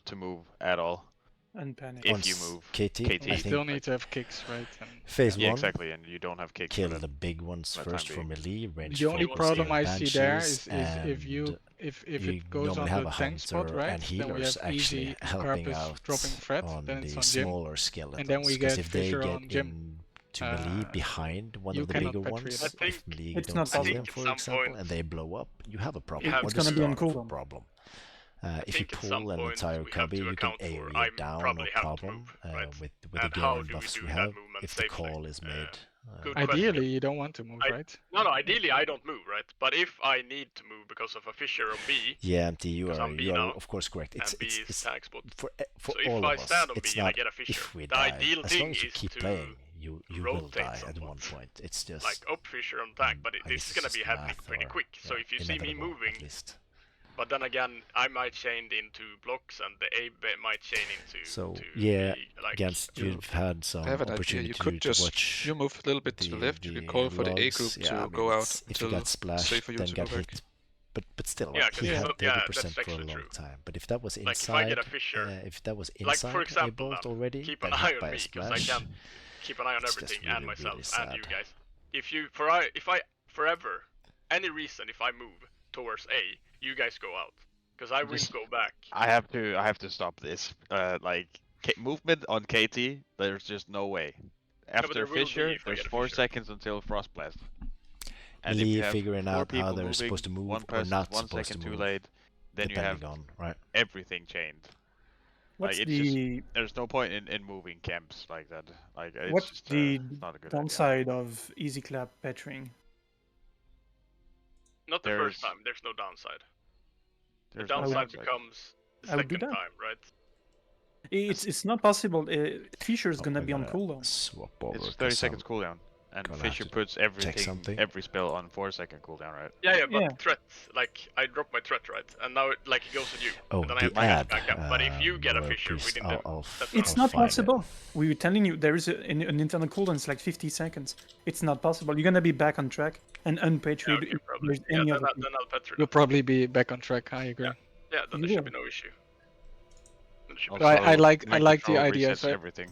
not to move at all. Unpanic. If you move KT, KT. You still need to have kicks, right? And Phase yeah, 1, exactly, and you don't have kicks. kill the big ones first for melee, range the only focus, problem and I see there banshees, is if and it goes normally on have the a tank spot, hunter right? and Then we healers have actually easy helping Scarpus out dropping threat, on then the it's on Jim. smaller skeletons. And then we Because get if they Fissure get on Jim. into melee behind one you of the cannot bigger petri ones, it. if melee It's don't not see possible. them, for example, and they blow up, you have a problem. It's or gonna the be on start of a cooldown. problem. I If you think at some pull an point entire we have cubby, to you can account for AoE I it down, no probably have to problem, move, right? with the And gear how and do we buffs do we that have, movement if the safely? call is made. Good Ideally, question. you don't want to move, right? No, ideally I don't move, right? But if I need to move because of a fissure on B, Yeah, MT, you because are I'm B you are now, of course correct. and B is tank spot. For So all if of I us, stand on it's B and I not get a fissure, if we the die. ideal As thing long as you is keep to playing, you will rotate die at somewhat. one point. It's just like up fissure on tank, but I this guess is gonna it's be just happening math pretty or, quick. So if you see me inevitable, moving, at least. but then again, I might chain into blocks, and the A might chain into. So to yeah, be, like, Gans, you've had some I have an idea. opportunity You could to just watch. you move a little bit to the left. You can call for the A logs. group Yeah, to I mean, go out if you until got it's splashed, safe for you then to got go back. hit. But still, Yeah, like, 'cause he had that's 30% for a actually long true. time. But if that was Like, if inside, I get a fissure, if that was like, inside for example, a bolt now, already, keep an then eye hit by on a me, because I splash, can't keep an eye on it's just everything really, and myself really and you sad. guys. If I any reason, if I move towards A, you guys go out, because I will go back. I have to stop this. Movement on KT, there's just no way. After there will be fissure, if I there's get a 4 fissure. seconds until frost blast. And if Melee you have figuring 4 out how people they're moving, supposed to move one or person's not 1 supposed to second too move, late, then you have depending on, right? everything chained. What's Like, it's the just, there's no point in moving camps like that. Like, it's what's just the it's not a good downside of easy clap petring? Not the first time. There's no downside. The There's no downside downside. becomes the I would do second that. time, right? It's not possible. Fissure is gonna be on cooldown. Swap over. It's 30 seconds cooldown. And gonna have Fissure to puts check something. every spell on 4-second cooldown, right? Yeah, but Yeah. threat, like, I drop my threat, right? And now it goes on you. Oh, and then I the have to get ad. it back up. But if you get a fissure priest, within the... It's not possible. We were telling you there is an internal cooldown. It's like 50 seconds. It's not possible. You're gonna be back on track and unpatried. okay, probably. There's any then other. I'll petri. You'll probably be back on track. I agree. Yeah, then You there should be will. no issue. Then there should be So I no- like the Control idea. resets So everything.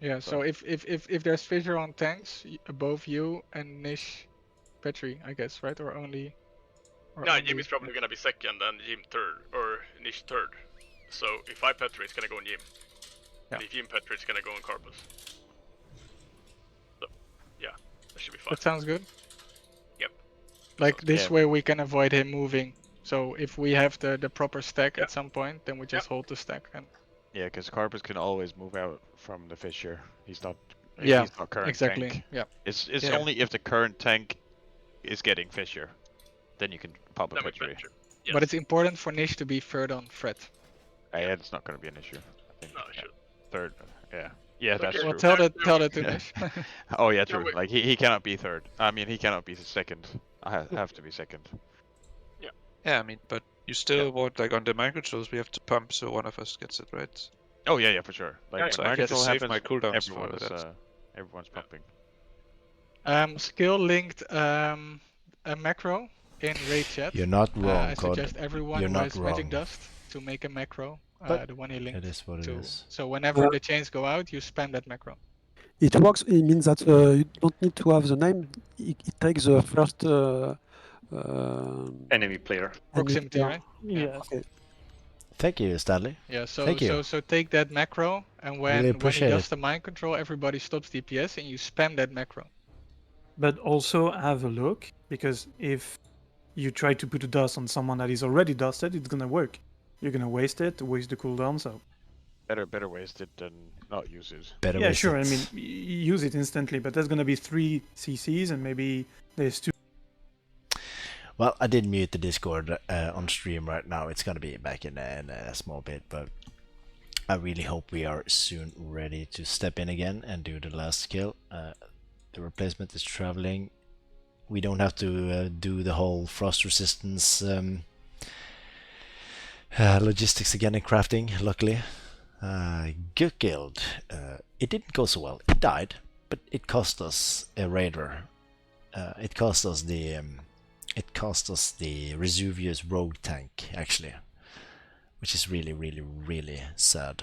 yeah. So if there's fissure on tanks, above you and Nish, petri, I guess, right? Or only. Or Yeah, only- Jim is probably gonna be second and Jim third, or Nish third. So if I petri, it's gonna go on Jim. And if Jim petri, it's gonna go on Corpus. So, yeah, that should be fine. That sounds good. Yep. Like this Yeah. way we can avoid him moving. So if we have the proper stack at some point, then we just hold the stack and. Yeah, because Carpus can always move out from the fissure. He's not. Yeah, he's not current exactly. Tank. Yeah. It's Yeah. only if the current tank is getting fissure, then you can pop a Then we petri. petri. Yes. But it's important for Nish to be third on threat. Yeah, it's not going to be an issue. I think. No, it should. Third. Yeah. Yeah, that's Okay, true. Well, tell that to Yeah. Nish. Oh yeah, No, true. wait. Like he cannot be third. I mean, he cannot be second. I have to be second. Yeah, I mean, but you still want, like, on the mind controls, we have to pump so one of us gets it, right? Oh yeah, for sure. Like Yeah, when so I mind get to control save happens, my cooldowns for everyone's that. everyone's pumping. Skill linked a macro in raid chat. You're not wrong, I Cod. suggest everyone You're who not has magic wrong. dust to make a macro. But the one he linked it is what it to. is. So whenever the chains go out, you spam that macro. It works. It means that you don't need to have the name. It takes the first enemy player. Proximity, right? Yeah. Okay. Thank you, Stanley. Yeah. So Thank you. so take that macro, and when Really he appreciate does it. the mind control, everybody stops DPS, and you spam that macro. But also have a look, because if you try to put a dust on someone that is already dusted, it's gonna work. You're gonna waste it, waste the cooldown. So Better waste it than not use it. Better yeah, waste sure. it. I mean, use it instantly, but there's gonna be 3 CCs, and maybe there's 2. Well, I did mute the Discord on stream right now. It's gonna be back in a small bit, but I really hope we are soon ready to step in again and do the last skill. The replacement is traveling. We don't have to do the whole frost resistance logistics again in crafting, luckily. Good guild. It didn't go so well. It died, but it cost us a raider. It cost us the Resuvius rogue tank, actually, which is really, really, really sad.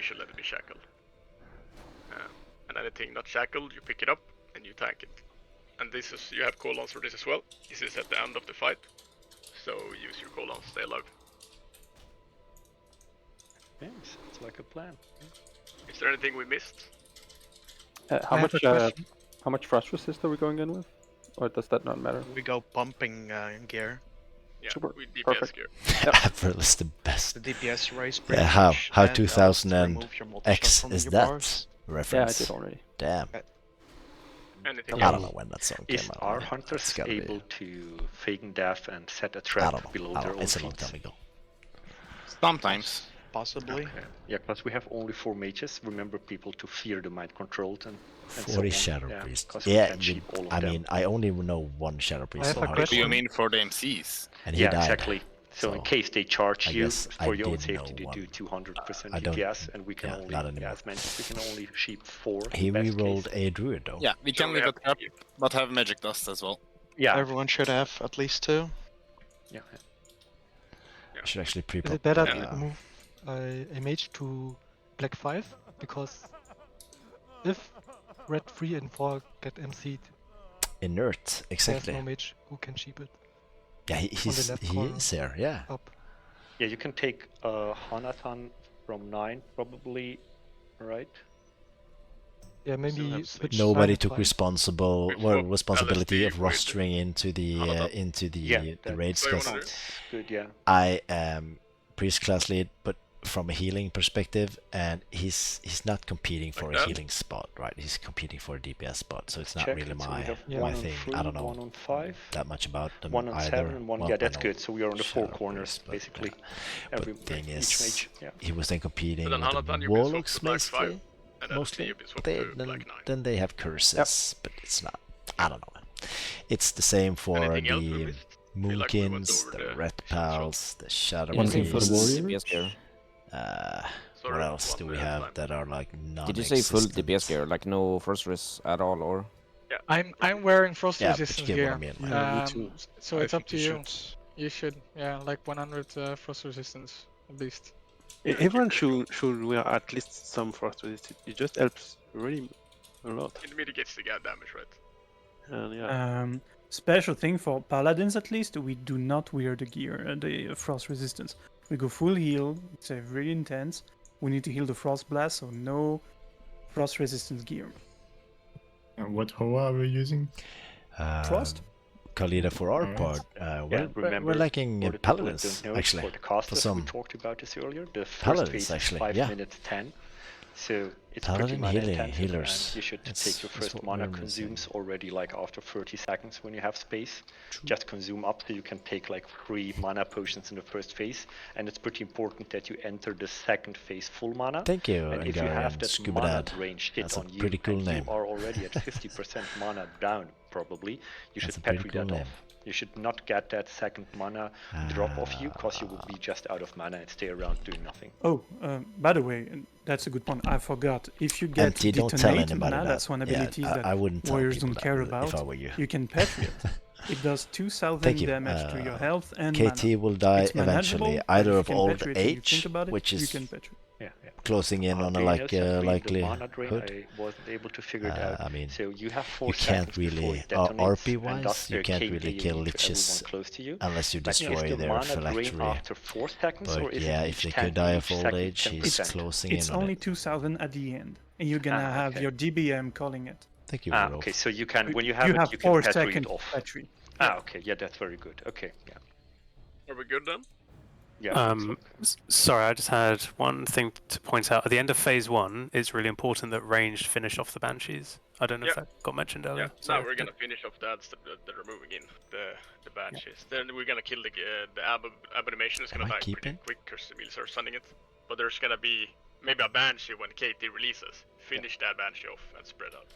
you should let it be shackled. And anything not shackled, you pick it up and you tank it. And this is, you have cooldowns for this as well. This is at the end of the fight, so use your cooldowns, stay alive. Yeah, sounds like a plan. Is there anything we missed? How much frost resist are we going in with? Or does that not matter? We go pumping gear. Yeah, Super. with DPS Perfect. gear. Avril is the best. The DPS raise. Yeah, how 2000X is that reference? Yeah, I did already. Damn. Anything I don't know when that song came Is out. our It's hunters gotta be- able to fake death and set a I trap don't know. below I their don't know. own It's a long feet? time ago. Sometimes. Possibly. Okay. Yeah, because we have only 4 mages. Remember people to fear the mind controlled and 40 so on. Shadow Yeah, Priest. 'cause we Yeah, can't sheep all of I them. mean, I only know one Shadow Priest. have on a hardcore, question. and You mean for the MCs? he Yeah, died. exactly. So in case they charge I you guess for I your own did safety, know they one. do 200% I don't- DPS, and we can yeah, only, not anymore. as mentioned, we can only sheep 4. He in best re-rolled case. a druid though. Yeah, we can leave a trap, but have magic dust as well. Yeah. Everyone should have at least 2. Yeah. I should actually Is pre-pop. it better to move a mage to black 5? Because if red 3 and 4 get MC'd, Inert, exactly. there's no mage who can sheep it. Yeah, On the left he corner. is there. Yeah. Up. Yeah, you can take Hanathan from 9, probably, right? Yeah, maybe switch Nobody 9 took and 5. responsibility of LSD with rostering into the the raids. that 'Cause sounds good, yeah. I am priest class lead, but from a healing perspective, and he's not competing for a healing spot, right? He's competing for a DPS spot, so it's not Check. really So we my have my 1 on thing. 3, I don't know 1 on 5, that much about them 1 on either. 7, and 1. Well, Yeah, I that's know good. So we are on the 4 Shadow corners, Priest, but, basically. But Every thing each is, mage. Yeah. he was then competing But then with Hanatan, the you can swap warlocks to black 5, mostly, and then mostly. you can swap They, to black 9. then they have curses, but it's not. I don't know. It's the same for Anything else we the missed? Feel like we went Moonkins, over the the Red Pals, the Shadow One thing for the Priests. warriors. What Sorry, else do we have that are like non-existent? Did you say full DPS gear, like no frost resist at all, or? I'm wearing frost Yeah, but you resistance get what gear. I mean, like- Yeah, me too. So I it's up think to you you. should. You should, yeah, like 100 frost resistance at least. Everyone should wear at least some frost resist. It just helps really a lot. It mitigates the gas damage, right? And yeah. Special thing for paladins, at least, we do not wear the gear, the frost resistance. We go full heal. It's really intense. We need to heal the frost blast, so no frost resistance gear. And what HOA are we using? Frost? Kalida, for our Alright. part, Remember, we're lacking for the people that paladins, don't know, actually. for the casters, we some talked about this earlier. The first paladins, phase is actually, 5 yeah. minutes 10. So it's Paladin pretty mana healing- intensive, healers. and you should It's- take your it's first what mana we're missing. consumes already like after 30 seconds when you have space. Just consume up so you can take like 3 mana potions in the first phase, and it's pretty important that you enter the second phase full mana. Thank you, And if you have Angarian that Scuba mana Dad. drain hit That's a on you, pretty cool and name. you are already at 50% mana down probably, you That's should a pretty petri cool that name. off. You should not get that second mana drop off you, because you will be just out of mana and stay around doing nothing. Oh, by the way, that's a good point. I forgot. If you get Empty, don't tell detonate anybody mana, that. that's one Yeah, ability that I wouldn't tell warriors people don't that care if about. I were you. You can Patriot. It does 2,000 Thank you. damage to your health and KT mana. will die It's manageable, eventually, but either if you of can old Patriot and you age, think about it, which you is can Patriot. Yeah. closing in on a Venus and read the mana drain, likelihood. I wasn't able to figure it out. I mean, so you have 4 you can't seconds before really, it detonates, RP and thus wise, you they're can't really KDing kill to liches everyone close to you. unless you But destroy is the their mana drain phylactery. after 4 seconds, or But is yeah, it if each they 10 could die each of old second age, he's 10%? closing It's in on only it. 2,000 at the end, and you're gonna have okay. your DBM calling it. Thank you, Ah, okay, so you can, when you have You it, have you can 4 petri it second off. Petri. Ah, okay, yeah, that's very good. Okay, yeah. Are we good then? Yeah. Sorry, I just had one thing to point out. At the end of phase 1, it's really important that ranged finish off the banshees. I don't know if that got mentioned earlier. Yeah, now we're gonna finish off that that are moving in, the banshees. Then we're gonna kill the abomination is gonna die pretty quick because the wheels are sending it. But there's gonna be maybe a banshee when KT releases. Finish that banshee off and spread out.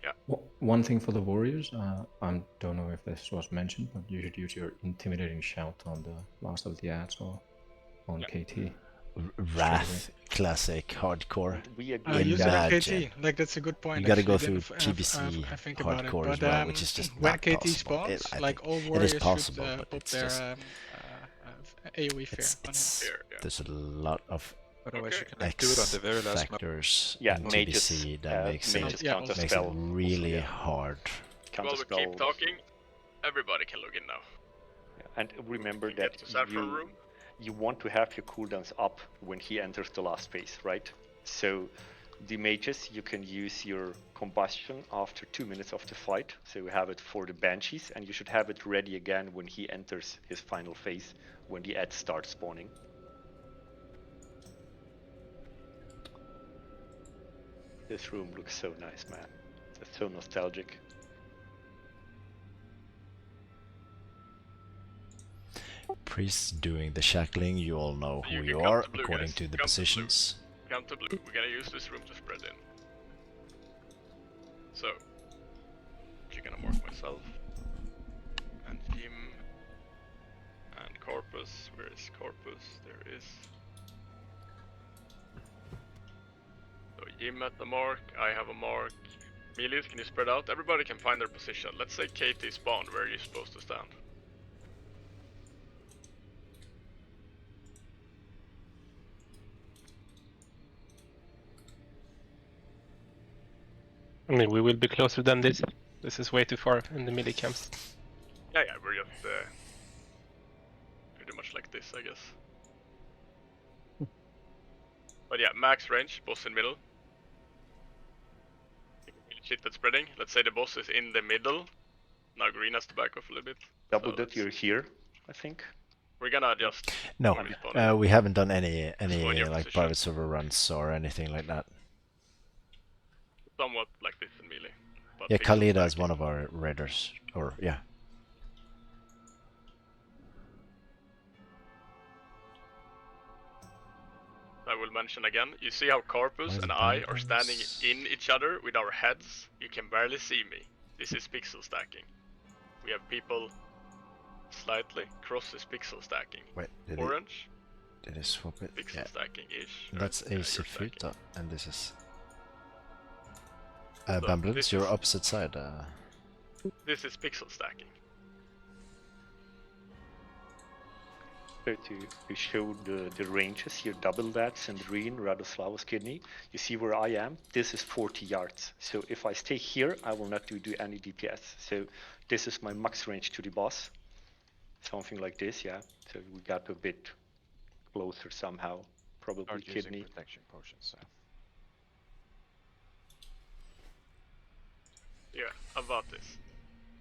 Yeah. One thing for the warriors, I don't know if this was mentioned, but you should use your intimidating shout on the last of the ads or on KT. Wrath, classic, hardcore. We agree. Use it on Imagine. KT, like that's a good point. You gotta go actually. through Then PBC I think about it, hardcore but as well, which is just when not KT possible. spawns, I like think all it warriors is possible, should but put it's their just AoE fear on him. there's a lot of Otherwise you can X do it on the very last map. factors Yeah, in mages, TBC that makes it counterspell. really hard. While we keep talking, everybody can log in now. And remember Get that to Sapphiron room. you want to have your cooldowns up when he enters the last phase, right? So the mages, you can use your combustion after 2 minutes of the fight. So you have it for the banshees, and you should have it ready again when he enters his final phase, when the ads start spawning. This room looks so nice, man. It's so nostalgic. Priests doing the shackling, you all know who you are, according to the positions. Come to blue. We're gonna use this room to spread in. So, I'm gonna mark myself. And Jim. And Corpus. Where is Corpus? There is. So Jim at the mark, I have a mark. Melius, can you spread out? Everybody can find their position. Let's say KT spawned. Where are you supposed to stand? I mean, we will be closer than this. This is way too far in the melee camps. Yeah, we're just pretty much like this, I guess. But yeah, max range, boss in middle. Shit that's spreading. Let's say the boss is in the middle. Now green has to back off a little bit. Double so you're here, I think. We're gonna just... No, we haven't done any like private server runs or anything like that. Somewhat like this in melee. But yeah, Khalida is one of our raiders, or yeah. I will mention again, you see how Corpus and I are standing in each other with our heads? You can barely see me. This is pixel stacking. We have people slightly cross is pixel stacking. Wait, orange? Did I swap it? Pixel stacking-ish. That's AC Fruta, and this is... Bamblins, your opposite side. This is pixel stacking. So to show the ranges here, double that, Sandrine, Radoslavos kidney. You see where I am? This is 40 yards. So if I stay here, I will not do any DPS. So this is my max range to the boss. Something like this, yeah. So we got a bit closer somehow. Probably kidney. Protection potions, so. Yeah, about this.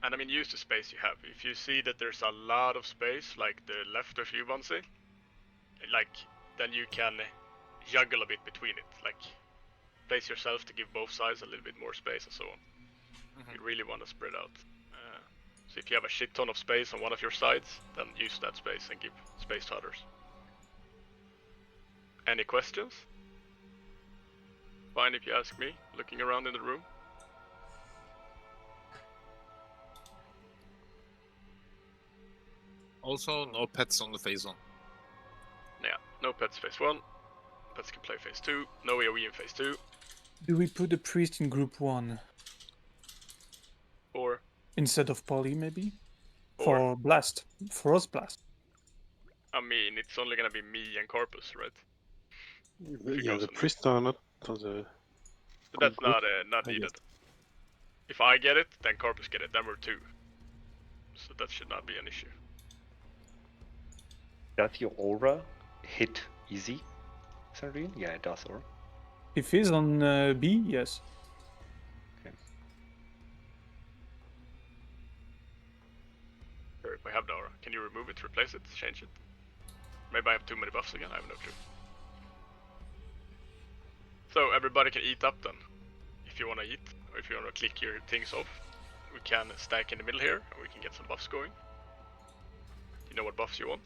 And I mean, use the space you have. If you see that there's a lot of space, like the left of you, Bonsi, like, then you can juggle a bit between it. Like, place yourself to give both sides a little bit more space and so on. You really want to spread out. So if you have a shit ton of space on one of your sides, then use that space and give space to others. Any questions? Fine if you ask me, looking around in the room. Also, no pets on the phase 1. Yeah, no pets phase 1. Pets can play phase 2. No AoE in phase 2. Do we put the priest in group 1? Or? Instead of poly, maybe? Or? For blast. Frost blast. I mean, it's only gonna be me and Corpus, right? Yeah, the priests are not on the... But that's not needed. If I get it, then Corpus get it, then we're 2. So that should not be an issue. Does your aura hit easy, Sandrine? Yeah, it does, or? If he's on B, yes. Okay. Or if I have the aura, can you remove it, replace it, change it? Maybe I have too many buffs again, I have no clue. So everybody can eat up then. If you want to eat, or if you want to click your things off, we can stack in the middle here, and we can get some buffs going. You know what buffs you want?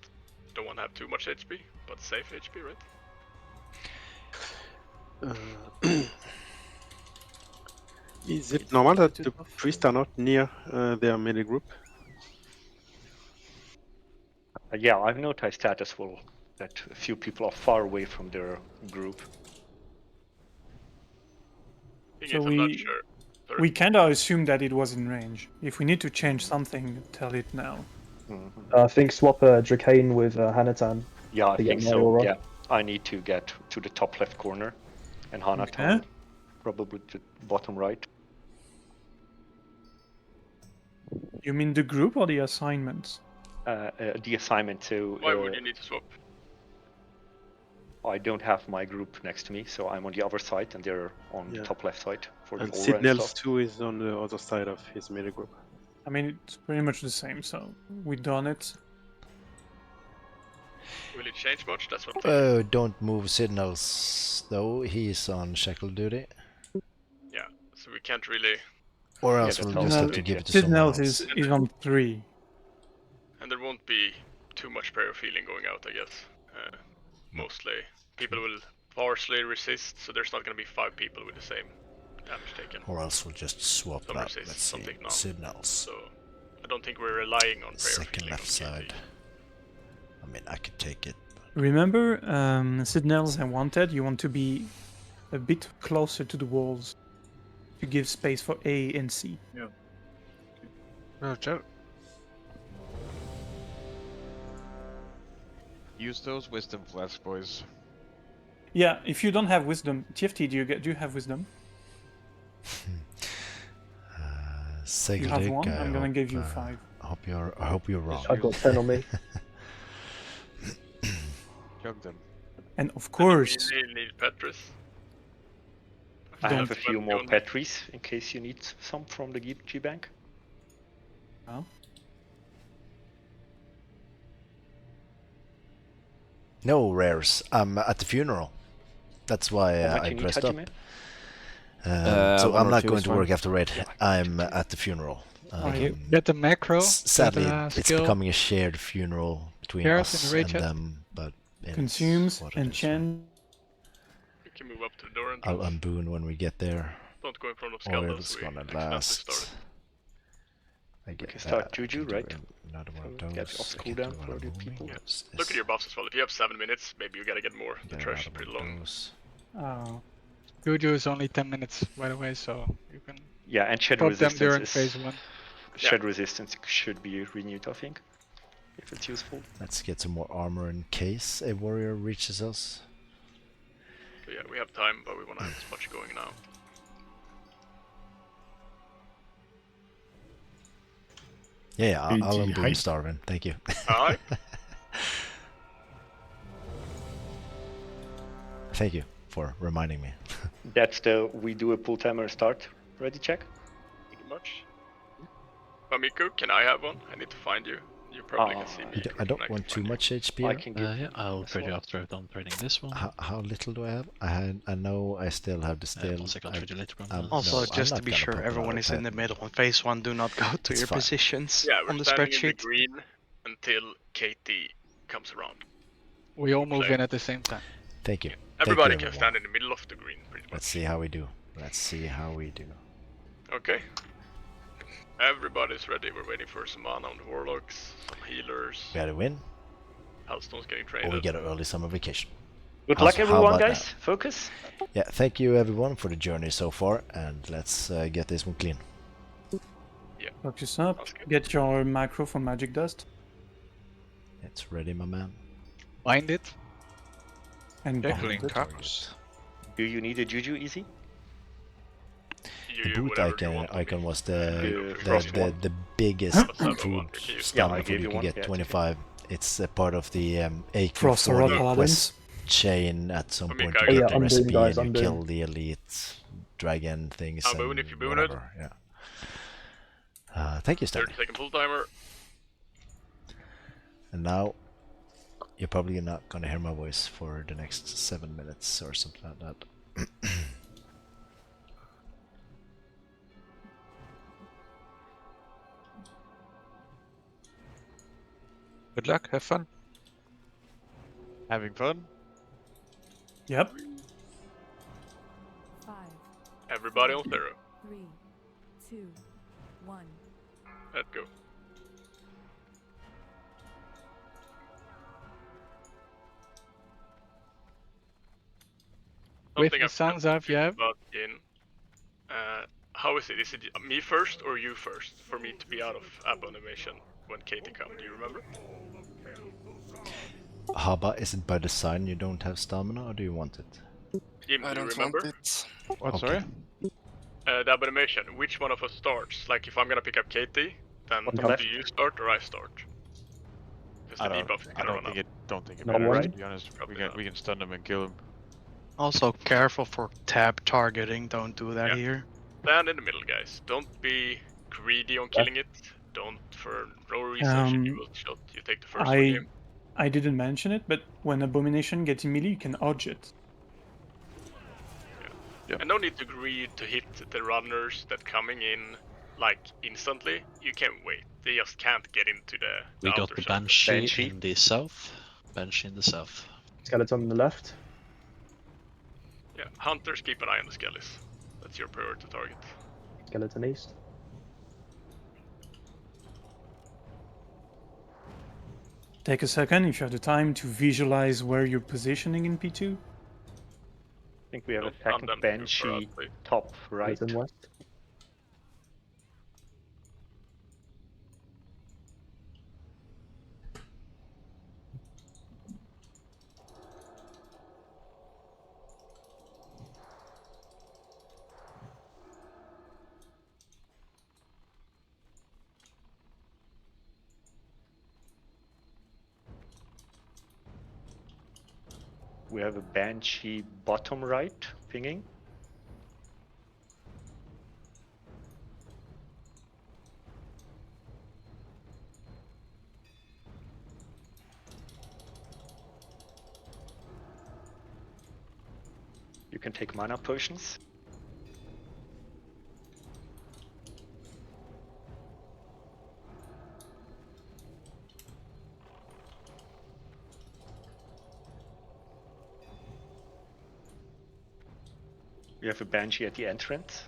Don't want to have too much HP, but safe HP, right? Is it normal that the priests are not near their melee group? Yeah, I've noticed that as well, that a few people are far away from their group. So we kind of assume that it was in range. If we need to change something, tell it now. I think swap Dracane with Hanatan. Yeah, I think so. Yeah, I need to get to the top left corner, and Hanatan probably to bottom right. You mean the group or the assignments? The assignment. So why would you need to swap? I don't have my group next to me, so I'm on the other side, and they're on the top left side for and the aura and Sidnell's stuff. too is on the other side of his mini group. I mean, it's pretty much the same, so we done it. Will it change much? That's what. Don't move Signals though. He's on shackle duty. Yeah, so we can't really. Or else we'll just have to give it to someone else. Signals is on 3. And there won't be too much prayer feeling going out, I guess. Mostly people will partially resist, so there's not going to be 5 people with the same damage taken. Or else we'll just swap Some out. resist, Let's some see. take none. Signals. So I don't think we're relying on prayer Second feeling left on side. I mean, I could take it. Remember, Signals and Wanted, you want to be a bit closer to the walls to give space for A and C. Yeah. Roger. Use those wisdom flasks, boys. Yeah, if you don't have wisdom, TFT, do you have wisdom? You have 1. I'm gonna give you 5. I hope you're wrong. I've got 10 on me. Jug them. And of course, you need Petrus. I have a few more Petries in case you need some from the G bank. Oh. No rares. I'm at the funeral. That's why I dressed up. So I'm not going to work after raid. I'm at the funeral. Get the macro. Sadly, it's becoming a shared funeral between us and them. But consumes and Chen. You can move up to the door and I'll unboon when we get there. Don't go in front of Skull. Or it's gonna last. We can start Juju, right? Another one of those. Get off cooldown for the people. Yeah. Look at your buffs as well. If you have 7 minutes, maybe you gotta get more. The trash is pretty long. Oh. Juju is only 10 minutes, by the way, so you can. Yeah, and shed pop them during resistance phase 1. Shed resistance should be renewed, I think, if it's useful. Let's get some more armor in case a warrior reaches us. So yeah, we have time, but we want to have as much going now. Yeah, I'll unboon Starvin. Thank you. Alright. Thank you for reminding me. That's the we do a pull timer start. Ready check? Pretty much. Mamiku, can I have one? I need to find you. You probably can see me. I don't want too much HP. I can give Yeah, I'll trade you after I'm trading this one. How little do I have? I know I still have the steel. Also, just to be sure everyone is in the middle on phase 1, do not go to your positions Yeah, on we're the standing spreadsheet. in the green until Katie comes around. We all move in at the same time. Thank you. Everybody Thank you, can stand in the middle of the green, pretty much. Let's see how we do. Let's see how we do. Okay. Everybody's ready. We're waiting for some mana on the warlocks, some healers. We gotta win. Hellstone's getting Or traded. we get an early summer vacation. Good luck, everyone, about guys. that? Focus. Yeah, thank you everyone for the journey so far, and let's get this one clean. Yeah. Focus up. Get your macro from Magic Dust. It's ready, my man. Bind it. And Deckling bind it. comes. Do you need a Juju easy? The boot icon was the biggest food Yeah, I stamina gave you you can one. get, Yeah, 25. It's a part of the Frost Aura AK-40 Paladins. quest chain at some point. guys, You yeah, get the I'm recipe doing, guys, and you I'm kill doing. the elite dragon things I'll and boon if you boon it. whatever. Yeah. Thank you, Stanley. 30-second full timer. And now you're probably not gonna hear my voice for the next 7 minutes or something like that. Good luck, have fun. Having fun? Yep. 5, Everybody on 0. 3, 2, 1. Let's go. With Something the I've sounds up, you have. about in. How is it? Is it me first or you first for me to be out of abomination when Katie comes? Do you remember? Haba, is it by design you don't have stamina, or do you want it? Jim, do you remember? What, Okay. sorry? The abomination. Which one of us starts? Like if I'm gonna pick up Katie, then On left. do you start or I start? Because the debuff is I gonna run out. don't think it Not matters, one. to be honest. We can stun them and kill them. Also, careful for tab targeting. Don't do that here. Stand in the middle, guys. Don't be greedy on killing it. Don't, for no reason, should you will shot. You take the first for game. I didn't mention it, but when Abomination gets in melee, you can dodge it. Yeah. And no need to greed to hit the runners that coming in like instantly. You can wait. They just can't get into the We got outer the circle. Banshee in the south. Banshee in the south. Skeleton on the left. Yeah, hunters keep an eye on the skellies. That's your priority target. Skeleton east. Take a second, if you have the time, to visualize where you're positioning in P2. I think we have a second Banshee top right. Skeleton west. We have a Banshee bottom right pinging. You can take mana potions. We have a Banshee at the entrance.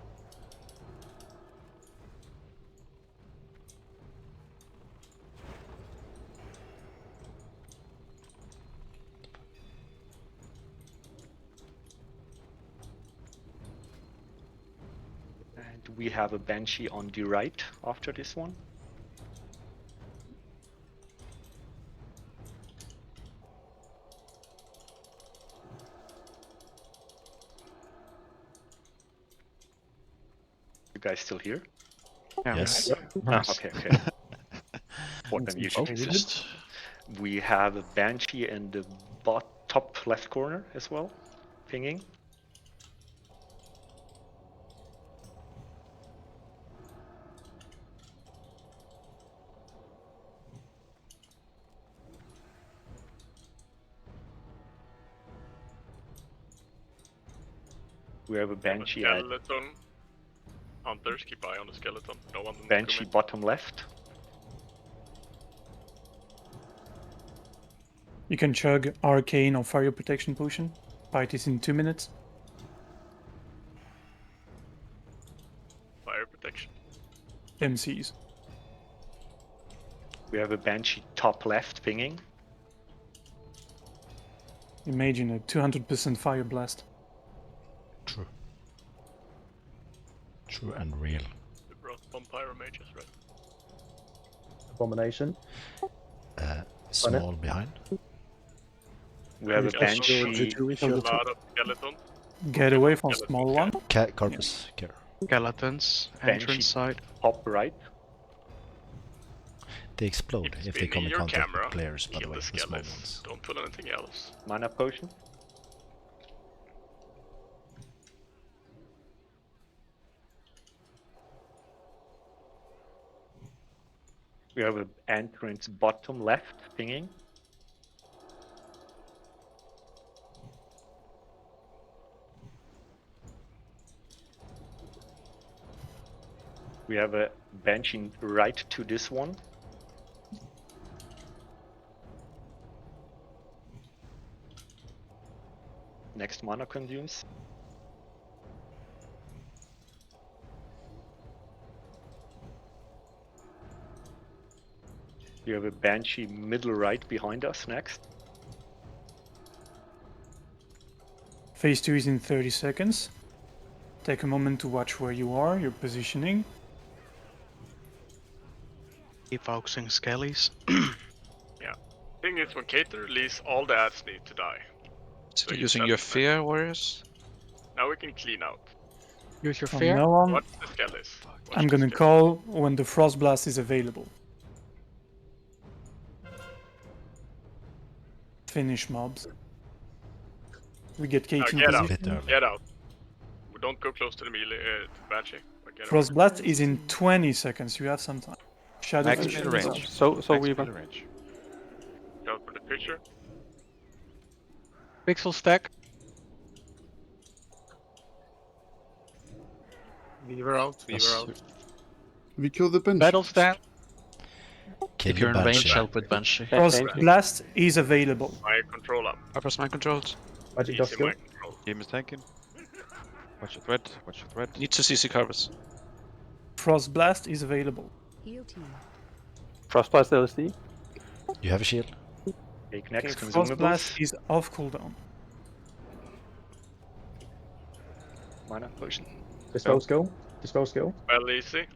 And we have a Banshee on the right after this one. Guys still here? Yes. Okay. What then you should We have a Banshee in the top left corner as well, pinging. We have a Banshee at skeleton. Hunters, keep eye on the skeleton. No one Banshee bottom left. You can chug Arcane or Fire Protection Potion. Fight is in 2 minutes. Fire protection. MCs. We have a Banshee top left pinging. Imagine a 200% Fire Blast. True. True and real. We brought vampire mages, right? Abomination. Small behind. We have a Banshee. A lot of skeletons. Get away from small one. Corpus, care. Skeletons, entrance side. Top right. They explode if they come in your contact camera, with players, by the kill way, the the small skellies. ones. Don't pull anything else. Mana potion. We have an entrance bottom left pinging. We have a Banshee right to this one. Next mana consumes. We have a Banshee middle right behind us next. Phase 2 is in 30 seconds. Take a moment to watch where you are, your positioning. Keep focusing skellies. Yeah. Thing is, when Cater release, all the ads need to die. So using your fear warriors? Now we can clean out. Use your From fear. now on, Watch the skellies. I'm gonna call when the Frost Blast is available. finish mobs. We get Kate in Get out. position. Get out. We don't go close to the melee, to Banshee. Frost Blast is in 20 seconds. You have some time. Shadow Max Fish melee is range. up. So Max we melee range. Go for the picture. Pixel stack. Weaver out. Weaver out. We kill the bench. Battle stand. If you're in range, help with Banshee. Frost Blast is available. My control up. I press my controls. Magic Easy dust skill. mind control. Game is tanking. Watch your threat. Watch your threat. Need to CC Carpus. Frost Blast is available. Heal team. Frostblast LSD. You have a shield. Take next Frost Blast consumables. is off cooldown. Mana potion. Dispel skill. Dispel skill. Well, easy.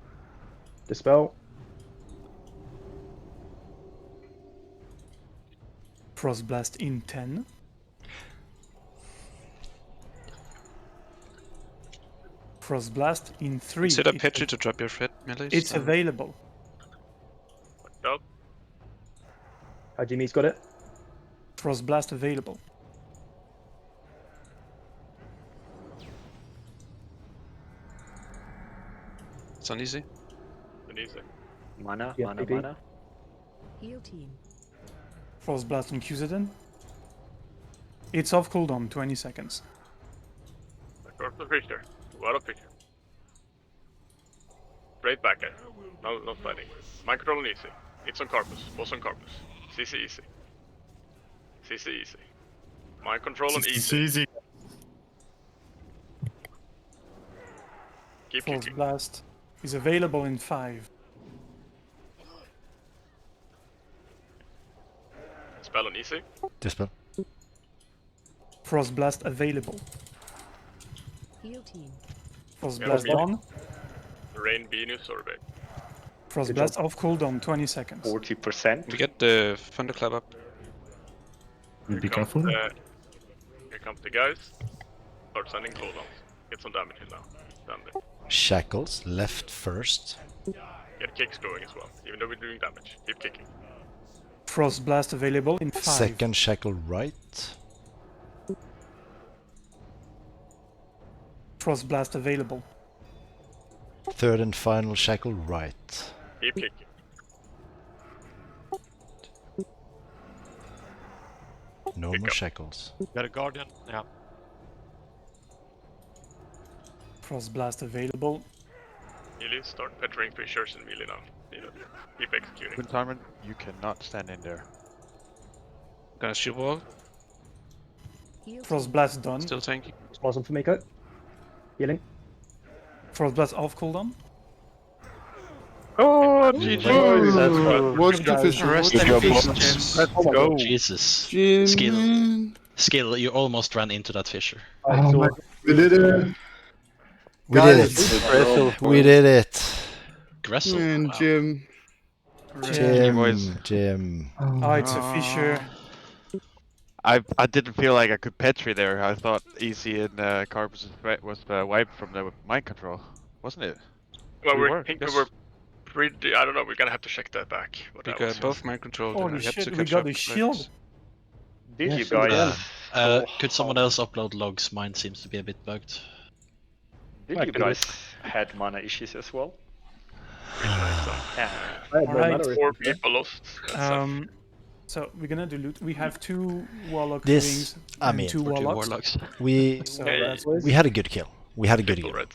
Dispel. Frost Blast in 10. Frost Blast in 3. Consider Petri to drop your threat melee. It's available. Up. Jimmy's got it. Frost Blast available. It's uneasy. Easy. Mana, Yeah, mana, maybe. mana. Heal team. Frost Blast on Kuzeden. It's off cooldown, 20 seconds. Go for the picture. Go out of picture. Straight back at. No sliding. Mind control and easy. It's on Carpus. Boss on Carpus. CC easy. CC easy. Mind control and easy. Easy. Keep Frost kicking. Blast is available in 5. Spell on easy. Dispel. Frost Blast available. Heal team. Frost Yeah, Blast okay. on. Rain, Venus, or Babe. Frost Blast off cooldown, 20 seconds. 40%. We get the thunderclap up. Be careful. Here comes the guys. Start sending cooldowns. Get some damage in now. Stand there. Shackles left first. Get kicks going as well. Even though we're doing damage. Keep kicking. Frost Blast available in 5. Second shackle right. Frost Blast available. Third and final shackle right. Keep kicking. No Pick more up. shackles. Got a guardian. Yeah. Frost Blast available. Melee, start pettering fishers and melee now. Keep executing. Good Simon, you cannot stand in there. Gonna shield wall. Heal Frost Blast done. Still tanky. Spawns for me, Coat. Healing. Frost Blast off cooldown. Oh, GG! Watch the fish. Rest Watch in the peace, fish. James. Let's go. Jesus. Jim, Skill. man. Skill, you almost ran into that fissure. Oh my- we did it. We did it. We did it. Gressel. Man, Wow. Jim. Jim. Oh, it's a fissure. I didn't feel like I could Petri there. I thought Easy and Carpus' threat was wiped from the mind control, wasn't it? Well, We I were, think yes. we were pretty. I don't know. We're gonna have to check that back. What We that got was. both mind controlled and Holy we had shit, to we catch got up. a shield. Did Yeah, you shield guys? Could someone else upload logs? Mine seems to be a bit bugged. Did you guys had mana issues as well? Yeah. Alright. 4 people lost. So we're gonna do loot. We have 2 Warlock This- wings I and mean, 2 Or two Warlocks. warlocks. So that's We had a good kill. We had a good kill. Red.